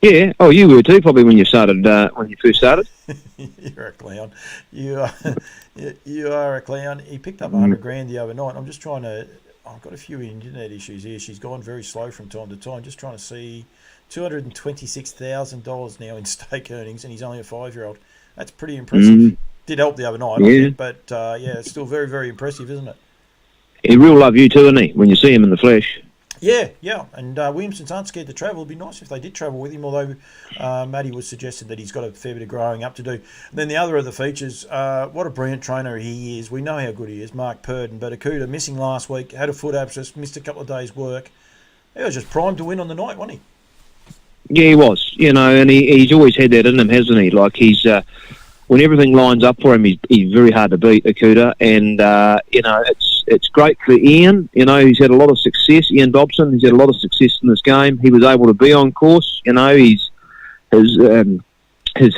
Yeah. Oh, you were too, probably when you started. When you first started. You're a clown. You are a clown. He picked up $100,000 the other night. I'm just trying to. I've got a few internet issues here. She's gone very slow from time to time. Just trying to see $226,000 now in stake earnings, and he's only a 5-year-old. That's pretty impressive. Did help the other night, I think, but it's still very, very impressive, isn't it? He will love you too, isn't he? When you see him in the flesh. Yeah. And Williamsons aren't scared to travel. It'd be nice if they did travel with him, although Matty was suggested that he's got a fair bit of growing up to do. And then the other of the features, what a brilliant trainer he is. We know how good he is, Mark Barton. But Akuta missing last week, had a foot abscess, missed a couple of days' work. He was just primed to win on the night, wasn't he? Yeah, he was. You know, and he's always had that in him, hasn't he? Like he's when everything lines up for him, he's very hard to beat, Akuta. And you know, it's great for Ian. You know, he's had a lot of success. Ian Dobson, he's had a lot of success in this game. He was able to be on course. You know, his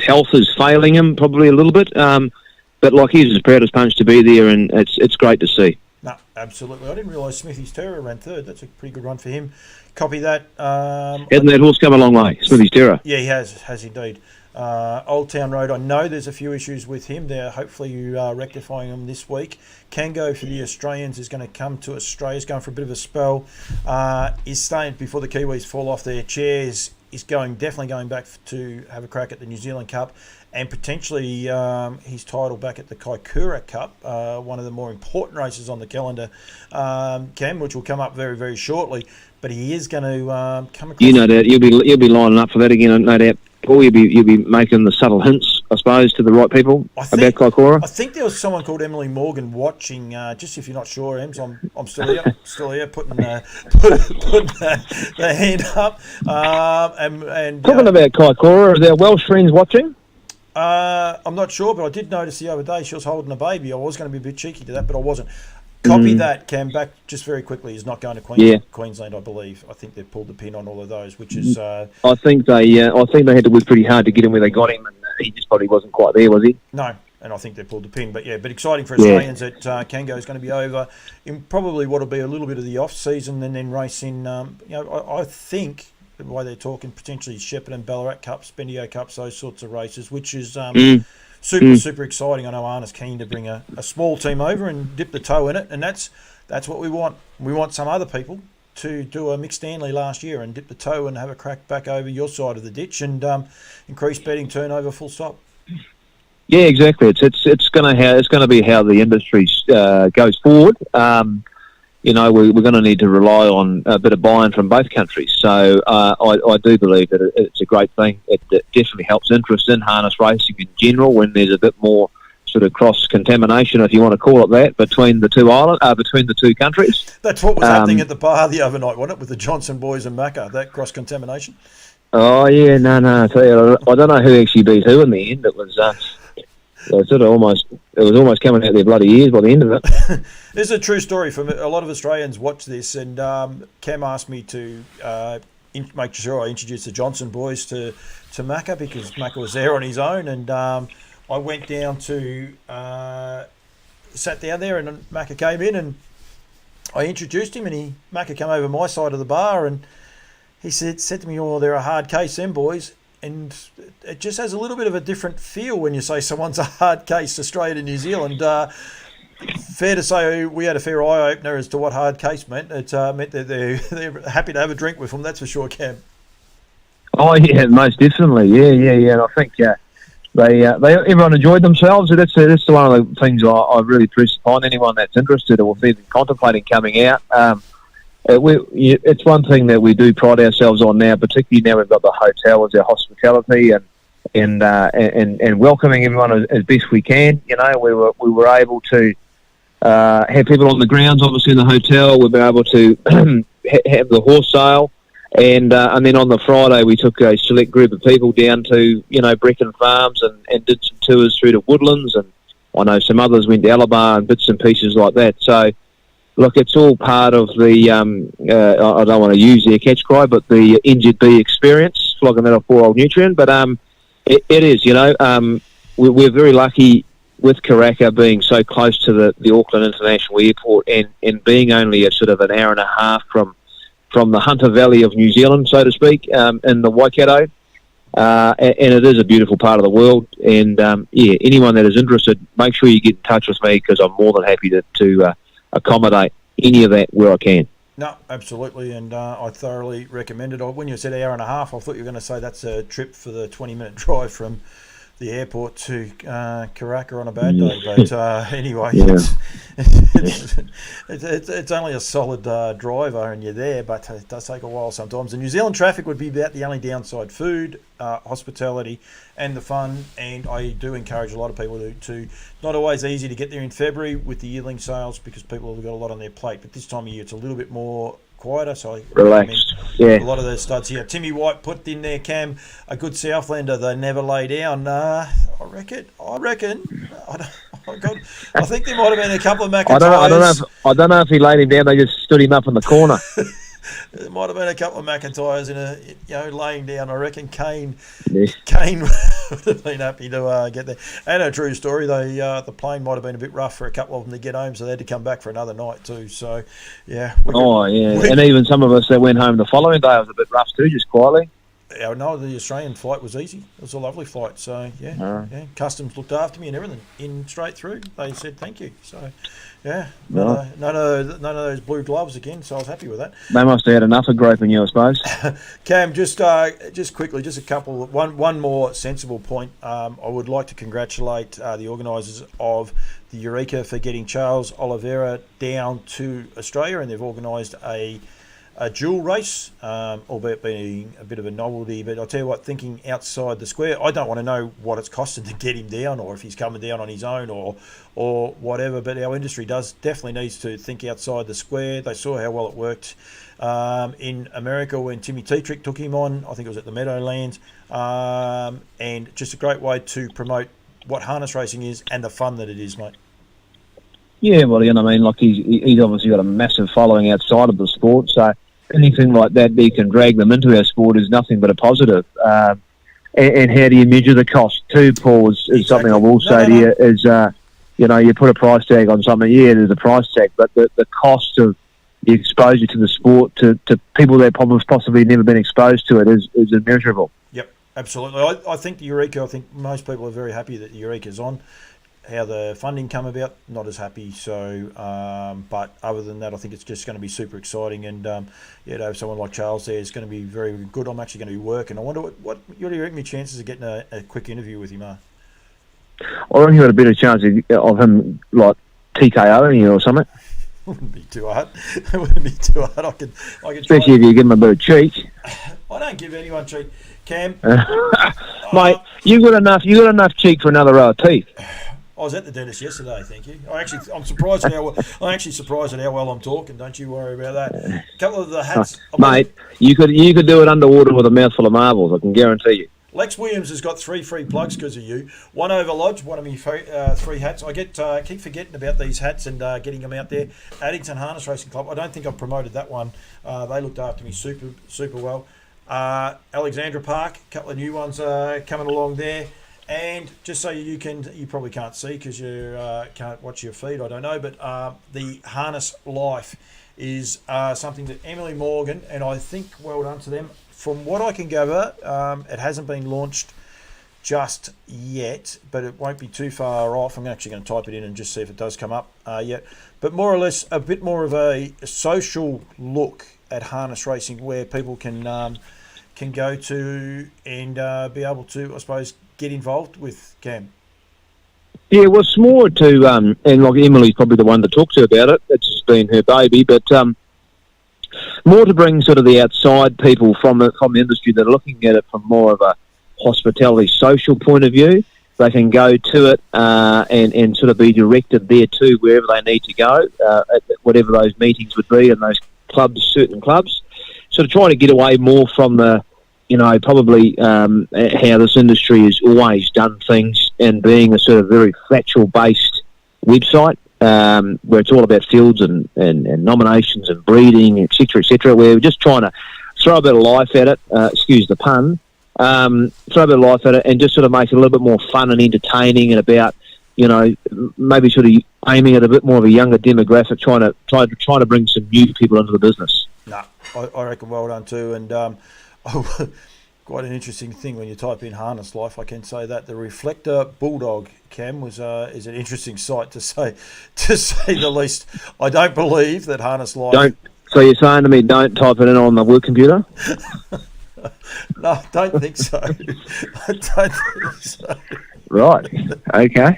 health is failing him probably a little bit. But like he's as proud as punch to be there, and it's great to see. No, absolutely. I didn't realise Smithy's Terror ran third. That's a pretty good run for him. Copy that. Hasn't that horse come a long way, Smithy's Terror? Yeah, he has indeed. Old Town Road, I know there's a few issues with him. Hopefully you are rectifying them this week. Kango for the Australians is going to come to Australia. He's going for a bit of a spell. Is staying before the Kiwis fall off their chairs. Is definitely going back to have a crack at the New Zealand Cup and potentially his title back at the Kaikoura Cup, one of the more important races on the calendar, Cam, which will come up very, very shortly. But he is going to come across. You know that you'll be lining up for that again, no doubt. Or you'll be making the subtle hints, I suppose, to the right people about Kaikoura. I think there was someone called Emily Morgan watching. Just if you're not sure, Ems, I'm still here, putting the hand up. And talking about Kaikoura, are there Welsh friends watching? I'm not sure, but I did notice the other day she was holding a baby. I was going to be a bit cheeky to that, but I wasn't. Copy that, Cam, back just very quickly. Is not going to Queensland, I believe. I think they've pulled the pin on all of those, which is. I think they had to work pretty hard to get him where they got him, and he just probably wasn't quite there, was he? No, and I think they pulled the pin. But exciting for Australians that Kango is going to be over in probably what will be a little bit of the off season, and then race in. I think the way they're talking potentially Shepparton, Ballarat Cups, Bendigo Cups, those sorts of races, which is. Super exciting. I know Arna's keen to bring a small team over and dip the toe in it, and that's what we want. We want some other people to do a Mick Stanley last year and dip the toe and have a crack back over your side of the ditch and increase betting turnover. Full stop. Yeah, exactly. It's going to be how the industry goes forward. You know, we're going to need to rely on a bit of buy-in from both countries. So I do believe that it's a great thing. It definitely helps interest in harness racing in general when there's a bit more sort of cross-contamination, if you want to call it that, between the two countries. That's what was happening at the bar the other night, wasn't it, with the Johnson boys and Macca, that cross-contamination? Oh, yeah, no. I tell you, I don't know who actually beat who in the end. It was... it was almost coming out their bloody ears by the end of it. This is a true story. From a lot of Australians watch this, and Cam asked me to make sure I introduced the Johnson boys to Macca because Macca was there on his own, and I went down to sat down there, and Macca came in, and I introduced him, and Macca came over my side of the bar, and he said to me, "Oh, they're a hard case, them boys." And it just has a little bit of a different feel when you say someone's a hard case, Australia to New Zealand. Fair to say we had a fair eye-opener as to what hard case meant. It meant that they're happy to have a drink with them, that's for sure, Cam. Oh, yeah, most definitely. Yeah. And I think everyone enjoyed themselves. That's one of the things I really press upon anyone that's interested or even contemplating coming out. It's one thing that we do pride ourselves on now, particularly now we've got the hotel as our hospitality and welcoming everyone as best we can. You know, we were able to have people on the grounds, obviously in the hotel. We've been able to have the horse sale, and then on the Friday we took a select group of people down to Brecon Farms and did some tours through to Woodlands, and I know some others went to Alabar and bits and pieces like that. So. Look, it's all part of the, I don't want to use their catch cry, but the NZB experience, flogging that off poor old Nutrien. But it is, we're very lucky with Karaka being so close to the Auckland International Airport and being only a sort of an hour and a half from the Hunter Valley of New Zealand, so to speak, in the Waikato. And it is a beautiful part of the world. And, anyone that is interested, make sure you get in touch with me because I'm more than happy to accommodate any of that where I can. No, absolutely, and I thoroughly recommend it. When you said hour and a half, I thought you were going to say that's a trip for the 20-minute drive from the airport to Karaka on a bad day. But anyway, it's only a solid driver and you're there, but it does take a while sometimes. The New Zealand traffic would be about the only downside: food, hospitality, and the fun. And I do encourage a lot of people to not always easy to get there in February with the yearling sales because people have got a lot on their plate. But this time of year, it's a little bit more quieter, so I relaxed. A lot of those studs here. Timmy White put in there, Cam, a good Southlander. They never lay down. I reckon. I think there might have been a couple of McIntyres. I don't know if he laid him down. They just stood him up in the corner. There might have been a couple of McIntyres in laying down. I reckon Kane would have been happy to get there. And a true story, the plane might have been a bit rough for a couple of them to get home, so they had to come back for another night too. So, yeah. And even some of us that went home the following day was a bit rough too, just quietly. No, the Australian flight was easy. It was a lovely flight. So, yeah. Customs looked after me and everything. In straight through. They said thank you. So, yeah. None of those blue gloves again, so I was happy with that. They must have had enough of groping you, I suppose. Cam, just quickly, just a couple. One more sensible point. I would like to congratulate the organisers of the Eureka for getting Charles Oliveira down to Australia, and they've organised a dual race, albeit being a bit of a novelty. But I'll tell you what, thinking outside the square, I don't want to know what it's costed to get him down or if he's coming down on his own or whatever. But our industry definitely needs to think outside the square. They saw how well it worked in America when Timmy Tetrick took him on. I think it was at the Meadowlands. And just a great way to promote what harness racing is and the fun that it is, mate. Yeah, well, he's obviously got a massive following outside of the sport, so anything like that can drag them into our sport is nothing but a positive. And how do you measure the cost too, Paul, is something I will say to you, is, you put a price tag on something, there's a price tag, but the cost of the exposure to the sport to people that possibly never been exposed to it is immeasurable. Yep, absolutely. I think the Eureka, most people are very happy that the Eureka's on. How the funding come about, not as happy. So, but other than that, I think it's just going to be super exciting. And to have someone like Charles there is going to be very good. I'm actually going to be working. I wonder what do you reckon my chances of getting a quick interview with him are? I reckon you got a better chance of him like TKOing you or something. Wouldn't be too hard. It wouldn't be too hard. I could especially if you give him a bit of cheek. I don't give anyone cheek, Cam. Mate, you got enough cheek for another row of teeth. I was at the dentist yesterday, thank you. I'm surprised at how well I'm talking. Don't you worry about that. A couple of the hats, mate. You could do it underwater with a mouthful of marbles. I can guarantee you. Lex Williams has got 3 free plugs because of you. One over Lodge, one of me 3 hats. I keep forgetting about these hats and getting them out there. Addington Harness Racing Club. I don't think I've promoted that one. They looked after me super well. Alexandra Park, a couple of new ones coming along there. And just so you probably can't see because you can't watch your feed, I don't know, but the Harness Life is something that Emily Morgan, and I think well done to them. From what I can gather, it hasn't been launched just yet, but it won't be too far off. I'm actually going to type it in and just see if it does come up yet. But more or less a bit more of a social look at harness racing where people can can go to and be able to, I suppose, get involved with, Cam? Yeah, well, it's more to, and like Emily's probably the one to talk to about it. It's been her baby, but more to bring sort of the outside people from the industry that are looking at it from more of a hospitality social point of view. They can go to it and sort of be directed there too, wherever they need to go, at whatever those meetings would be in those clubs, certain clubs. Sort of trying to get away more from the, probably how this industry has always done things, and being a sort of very factual-based website where it's all about fields and nominations and breeding, etc., where we're just trying to throw a bit of life at it, excuse the pun, throw a bit of life at it and just sort of make it a little bit more fun and entertaining, and about, maybe sort of aiming at a bit more of a younger demographic, trying to bring some new people into the business. No, I reckon well done too, and quite an interesting thing when you type in harness life. I can say that the Reflector Bulldog, Cam, is an interesting sight to say the least. I don't believe that harness life. So you're saying to me, don't type it in on the work computer? No, I don't think so. I don't think so. Right. Okay.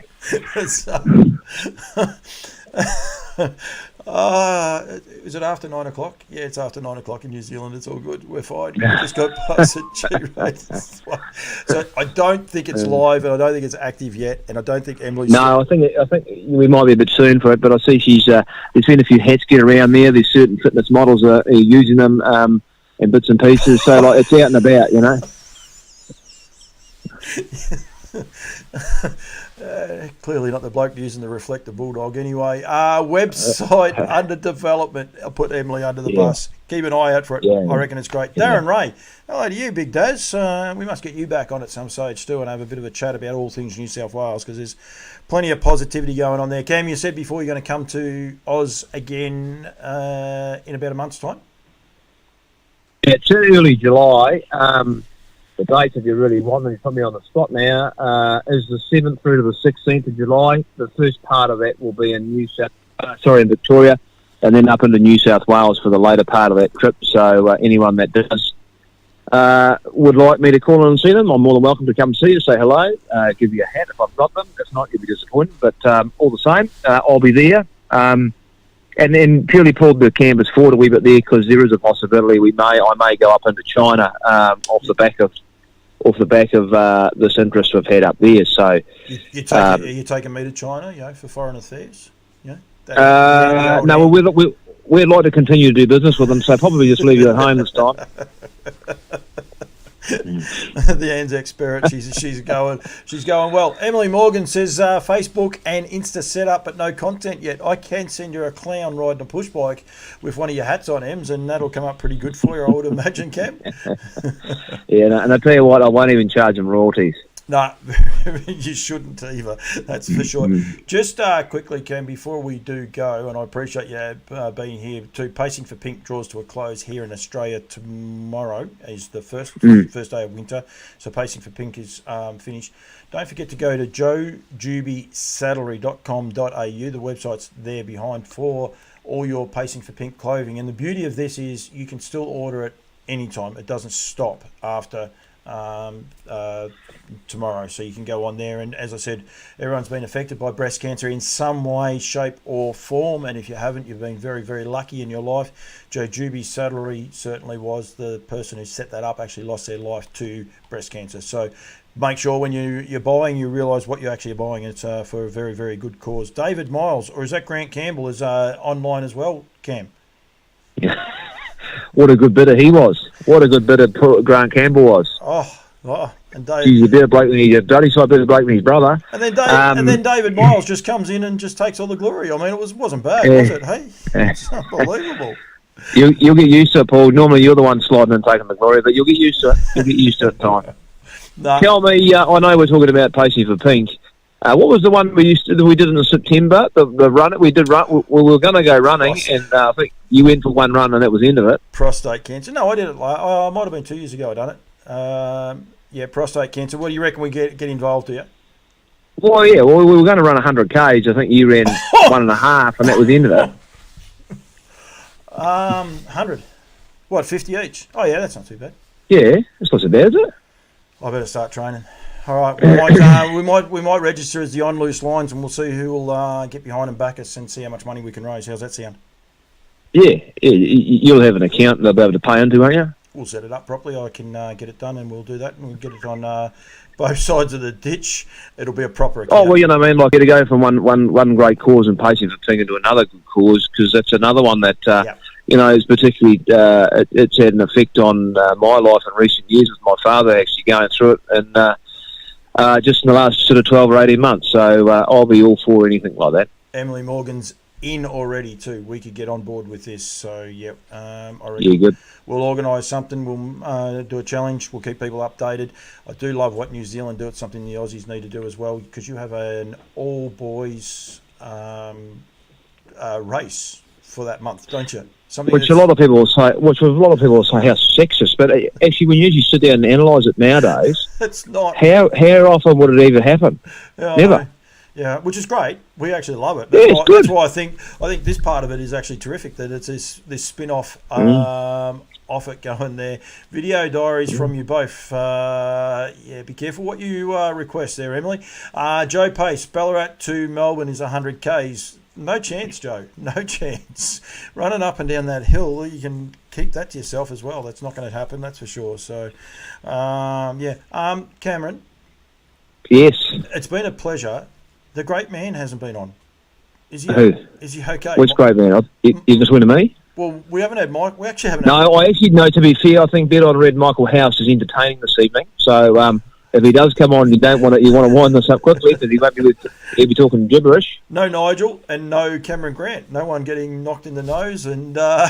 Is it after 9 o'clock? Yeah, it's after 9 o'clock in New Zealand. It's all good. We're fine. We just got past it. So I don't think it's live, and I don't think it's active yet, and I don't think Emily's... No, I think we might be a bit soon for it, but I see there's been a few hats get around there. There's certain fitness models are using them in bits and pieces, so like it's out and about, Clearly not the bloke using the Reflector Bulldog anyway. Website under development. I'll put Emily under the bus. Keep an eye out for it. I reckon it's great. Darren Ray, hello to you, Big Daz. We must get you back on at some stage too and have a bit of a chat about all things New South Wales, because there's plenty of positivity going on there. Cam, you said before you're going to come to Oz again in about a month's time? Yeah, it's early July. The dates, if you really want them, you put me on the spot now, is the 7th through to the 16th of July. The first part of that will be in in Victoria, and then up into New South Wales for the later part of that trip. So anyone that does would like me to call in and see them, I'm more than welcome to come see you, say hello, give you a hat if I've got them. If not, you'll be disappointed. But all the same, I'll be there. And then purely pulled the canvas forward a wee bit there, because there is a possibility I may go up into China off the back of this interest we've had up there. So are you taking me to China, for foreign affairs? No, we'd like to continue to do business with them, so probably just leave you at home this time. The Anzac spirit, she's going well. Emily Morgan says Facebook and Insta set up but no content yet. I can send you a clown riding a push bike with one of your hats on, Ems, and that'll come up pretty good for you, I would imagine, Cam. Yeah, and I tell you what, I won't even charge them royalties. No, you shouldn't either, that's for sure. Just quickly, Cam, before we do go, and I appreciate you being here too, Pacing for Pink draws to a close here in Australia tomorrow, is the first day of winter, so Pacing for Pink is finished. Don't forget to go to joejubysaddlery.com.au, the website's there behind for all your Pacing for Pink clothing, and the beauty of this is you can still order it anytime, it doesn't stop after tomorrow, so you can go on there. And as I said, everyone's been affected by breast cancer in some way, shape or form, and if you haven't, you've been very, very lucky in your life. Joe Juby's Saddlery certainly was the person who set that up, actually lost their life to breast cancer. So make sure when you're buying, you realise what you're actually buying. It's for a very, very good cause. David Miles, or is that Grant Campbell, is online as well, Cam? What a good bidder he was. What a good bidder Grant Campbell was. Oh, and Dave, he's a better bloke than he's a bloody side better bloke than his brother. And then David Miles just comes in and just takes all the glory. I mean, it wasn't bad, was it? Hey, it's unbelievable. You'll get used to it, Paul. Normally you're the one sliding and taking the glory, but you'll get used to it. You'll get used to it in time. No. Tell me, I know we're talking about Pacing for Pink. What was the one we did in September? The run we did run. We were going to go running, and I think you went for one run, and that was the end of it. Prostate cancer. No, I did it. I might have been 2 years ago. I done it. Prostate cancer. What do you reckon we get involved here? Well, yeah. Well, we were going to run 100 k's. I think you ran 1.5, and that was the end of it. 100. What, 50 each? Oh yeah, that's not too bad. Yeah, that's not so bad, is it? I better start training. All right, we might register as the on loose lines, and we'll see who will get behind and back us and see how much money we can raise. How's that sound? Yeah, you'll have an account they'll be able to pay into, won't you? We'll set it up properly. I can get it done, and we'll do that, and we'll get it on both sides of the ditch. It'll be a proper account. Oh, well, you know what I mean? Like, to go from one great cause and patient thing into another good cause, because that's another one that, you know, is particularly, it's had an effect on my life in recent years with my father actually going through it, and just in the last sort of 12 or 18 months. So I'll be all for anything like that. Emily Morgan's in already too. We could get on board with this. So, yep. I reckon good. We'll organise something. We'll do a challenge. We'll keep people updated. I do love what New Zealand do. It's something the Aussies need to do as well, because you have an all-boys race for that month, don't you? Which a lot of people will say how sexist, but actually when you usually sit down and analyse it nowadays, it's not. How often would it ever happen? Yeah, never. Yeah, which is great. We actually love it. Yeah, it's good. That's why I think this part of it is actually terrific, that it's this spin-off off it going there. Video diaries from you both. Be careful what you request there, Emily. Joe Pace, Ballarat to Melbourne is 100 Ks. No chance, Joe. No chance. Running up and down that hill, you can keep that to yourself as well. That's not going to happen, that's for sure. So, Cameron. Yes. It's been a pleasure. The great man hasn't been on. Is he? Who? Is he okay? Which great man? You just went to me? Well, we haven't had Mike. We actually haven't. No, I actually know. To be fair, I think Bet on Red Michael House is entertaining this evening. So if he does come on, you want to wind this up quickly, because he'll be talking gibberish. No Nigel and no Cameron Grant. No one getting knocked in the nose, and no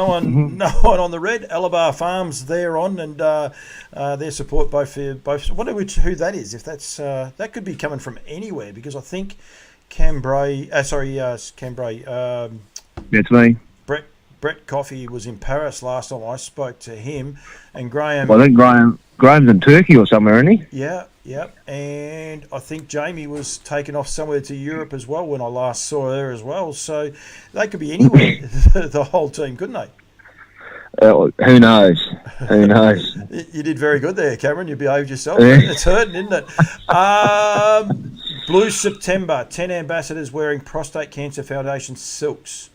one on the red. Alabar Farms they're on, and their support both. I wonder who that is. If that's that could be coming from anywhere, because I think Cam Bray. Cam Bray. That's me. Brett Coffey was in Paris last time I spoke to him, and Graham. Well, I think Graham's in Turkey or somewhere, isn't he? Yeah, and I think Jamie was taken off somewhere to Europe as well when I last saw her as well. So they could be anywhere, the whole team, couldn't they? Who knows? Who knows? You did very good there, Cameron. You behaved yourself. It's hurting, isn't it? Blue September, 10 ambassadors wearing Prostate Cancer Foundation silks.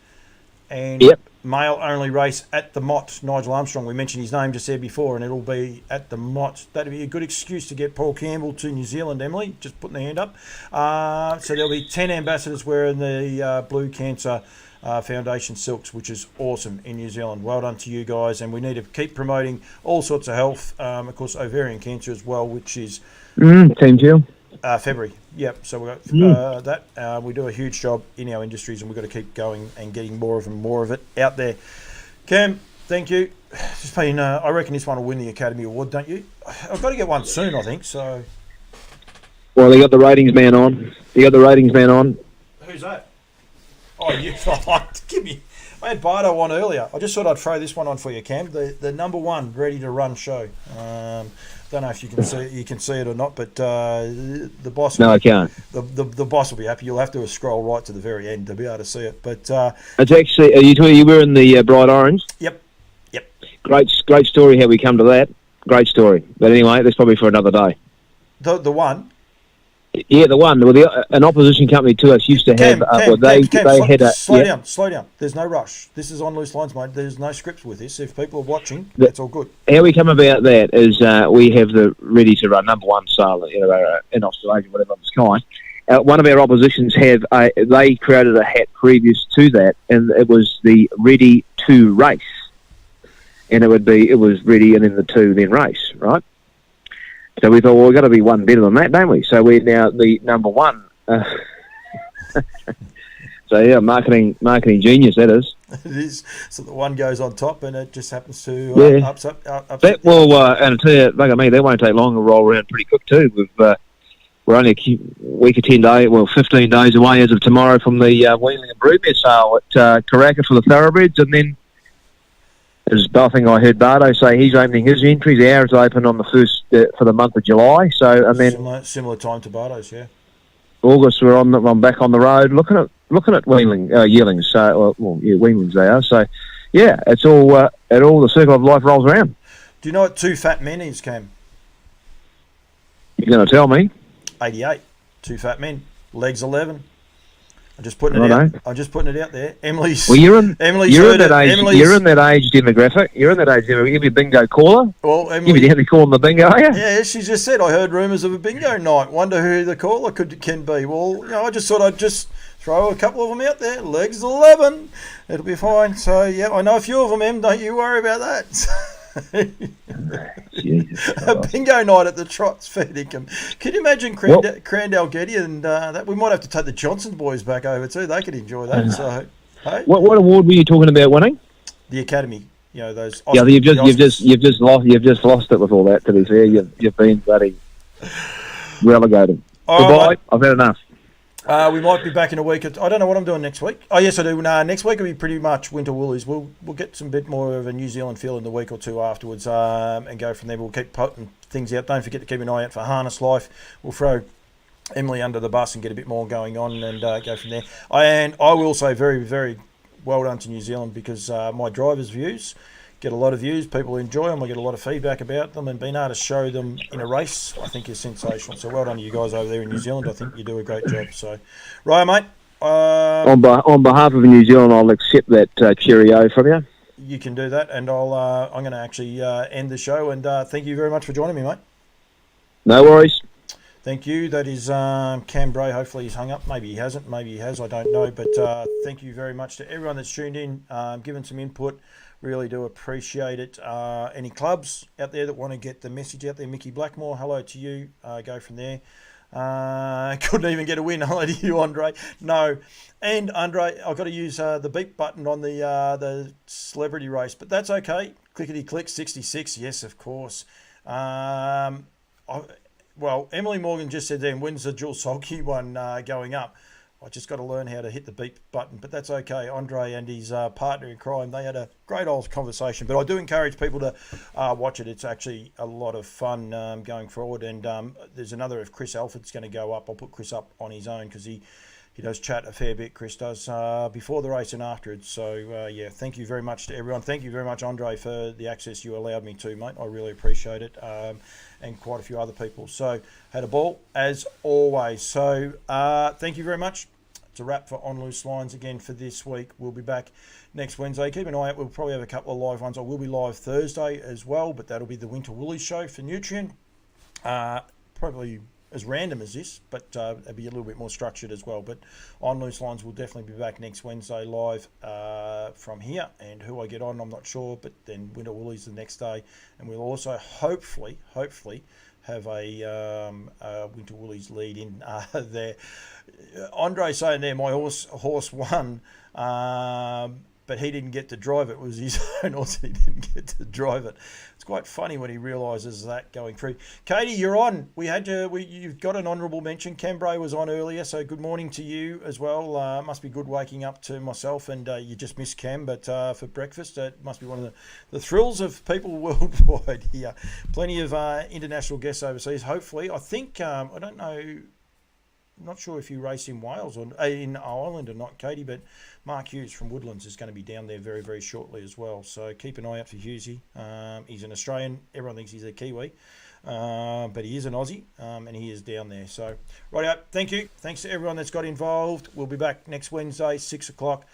And male-only race at the Mott. Nigel Armstrong, we mentioned his name just there before, and it'll be at the Mott. That'd be a good excuse to get Paul Campbell to New Zealand, Emily, just putting the hand up. So there'll be 10 ambassadors wearing the Blue Cancer Foundation silks, which is awesome in New Zealand. Well done to you guys, and we need to keep promoting all sorts of health. Of course, ovarian cancer as well, which is... Team Jill. February, yep. So we've got that. We do a huge job in our industries, and we've got to keep going and getting more of it out there. Cam, thank you. Just been, I reckon this one will win the Academy Award, don't you? I've got to get one soon, I think. So. Well, they got the ratings man on. Who's that? Oh, you give me. I had Bardo on earlier. I just thought I'd throw this one on for you, Cam. The number one ready to run show. Don't know if you can see it or not, but the boss. No, I can't. The boss will be happy. You'll have to scroll right to the very end to be able to see it. But it's actually. You were in the bright orange. Yep. Great story. How we come to that. Great story. But anyway, that's probably for another day. The one. Yeah, the one. Well, an opposition company to us used to have. Slow down. There's no rush. This is on loose lines, mate. There's no scripts with this. If people are watching, that's all good. How we come about that is we have the ready to run number one sale, in Australasia, whatever of its kind. One of our oppositions they created a hat previous to that, and it was the ready to race, and it was ready and then the two then race, right? So we thought, well, we've got to be one better than that, don't we? So we're now the number one. So yeah, marketing genius, that is. It is. So the one goes on top, and it just happens to upset. And I tell you, look at me, that won't take long to roll around pretty quick too. We're only a week or 10 days, 15 days away as of tomorrow from the weanling and broodmare sale at Karaka for the thoroughbreds, and then. I think I heard Bardo say he's opening his entries. Ours open on the first for the month of July. So and then similar time to Bardo's, yeah. August I'm back on the road looking at yearlings. So weanlings they are. So yeah, it's all the circle of life rolls around. Do you know what 2 fat men is, Cam? You're going to tell me? 88. 2 fat men. Legs 11. I'm just putting it Righto. out. I'm just putting it out there. Emily's. Well, you're in that age. Emily's, You're in that age demographic. You're in that age demographic. You'll be a bingo caller. Well, You'll be down there calling the bingo, are you? Yeah, she just said, I heard rumours of a bingo night. Wonder who the caller can be. Well, I just thought I'd just throw a couple of them out there. Legs 11. It'll be fine. So, yeah, I know a few of them, Em. Don't you worry about that. A bingo night at the Trots Fair income. Can you imagine Crandell Getty and that? We might have to take the Johnson boys back over too. They could enjoy that. So, hey? What award were you talking about winning? The Academy. Those. Yeah, you've just lost it with all that. To be fair, you've been bloody relegated. Goodbye. Right. I've had enough. We might be back in a week. I don't know what I'm doing next week. Oh, yes, I do. Next week will be pretty much Winter Woolies. We'll get some bit more of a New Zealand feel in the week or two afterwards and go from there. We'll keep putting things out. Don't forget to keep an eye out for Harness Life. We'll throw Emily under the bus and get a bit more going on and go from there. And I will say very, very well done to New Zealand because my drivers' views get a lot of views. People enjoy them. I get a lot of feedback about them, and being able to show them in a race, I think, is sensational. So well done to you guys over there in New Zealand. I think you do a great job. So, right, mate. On behalf of New Zealand, I'll accept that cheerio from you. You can do that, and I'm going to actually end the show. And thank you very much for joining me, mate. No worries. Thank you. That is Cam Bray. Hopefully he's hung up. Maybe he hasn't. Maybe he has. I don't know. But thank you very much to everyone that's tuned in, given some input. Really do appreciate it. Any clubs out there that want to get the message out there? Mickey Blackmore, hello to you. Go from there. Couldn't even get a win. Hello to you, Andre. No. And, Andre, I've got to use the beep button on the celebrity race, but that's okay. Clickety-click, 66. Yes, of course. Well, Emily Morgan just said then, when's the Jules Solke one going up? I just got to learn how to hit the beep button, but that's okay. Andre and his partner in crime, they had a great old conversation. But I do encourage people to watch it. It's actually a lot of fun going forward. And there's another of Chris Alford's going to go up. I'll put Chris up on his own because he does chat a fair bit, Chris does, before the race and afterwards. So, yeah, thank you very much to everyone. Thank you very much, Andre, for the access you allowed me to, mate. I really appreciate it. And quite a few other people. So, had a ball, as always. So, thank you very much. It's a wrap for On Loose Lines again for this week. We'll be back next Wednesday. Keep an eye out. We'll probably have a couple of live ones. I will be live Thursday as well, but that'll be the Winter Woolies show for Nutrien. Probably as random as this, but it'll be a little bit more structured as well. But On Loose Lines will definitely be back next Wednesday live from here. And who I get on, I'm not sure, but then Winter Woolies the next day. And we'll also hopefully have a Winter Woolies lead in there. Andre saying there, my horse won, but he didn't get to drive it. It was his own horse, he didn't get to drive it. It's quite funny when he realises that going through. Katie, you're on. You've got an honourable mention. Cam Bray was on earlier, so good morning to you as well. Must be good waking up to myself, and you just missed Cam, but for breakfast, it must be one of the thrills of people worldwide here. Plenty of international guests overseas. Hopefully, I think I don't know. I'm not sure if you race in Wales or in Ireland or not, Katie, but Mark Hughes from Woodlands is going to be down there very, very shortly as well. So keep an eye out for Hughesy. He's an Australian. Everyone thinks he's a Kiwi, but he is an Aussie, and he is down there. So, right out. Thank you. Thanks to everyone that's got involved. We'll be back next Wednesday, 6 o'clock.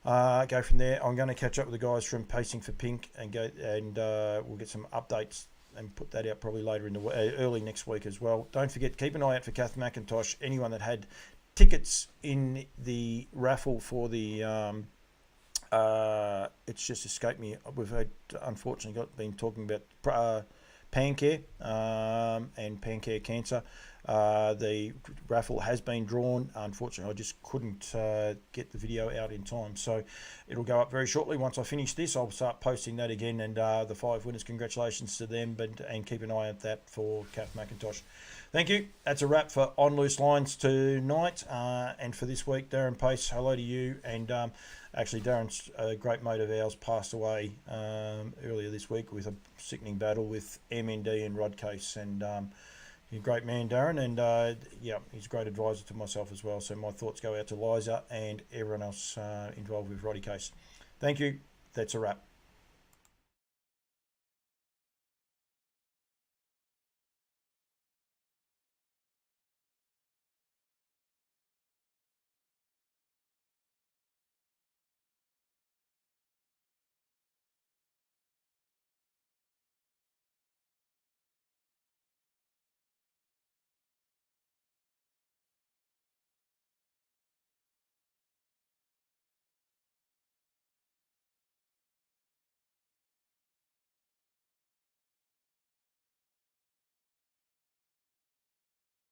Go from there. I'm going to catch up with the guys from Pacing for Pink and we'll get some updates and put that out probably later in the early next week as well. Don't forget, keep an eye out for Kath McIntosh. Anyone that had tickets in the raffle for the it's just escaped me. We've had, unfortunately, been talking about pancare and pancare cancer. The raffle has been drawn. Unfortunately, I just couldn't get the video out in time, so it'll go up very shortly. Once I finish this, I'll start posting that again, and the 5 winners, congratulations to them, and keep an eye out that for Kath McIntosh. Thank you. That's a wrap for On Loose Lines tonight, and for this week. Darren Pace, hello to you, and actually Darren's a great mate of ours, passed away earlier this week with a sickening battle with MND and Rod Case, and you're a great man, Darren, and he's a great advisor to myself as well. So my thoughts go out to Liza and everyone else involved with Roddy Case. Thank you. That's a wrap.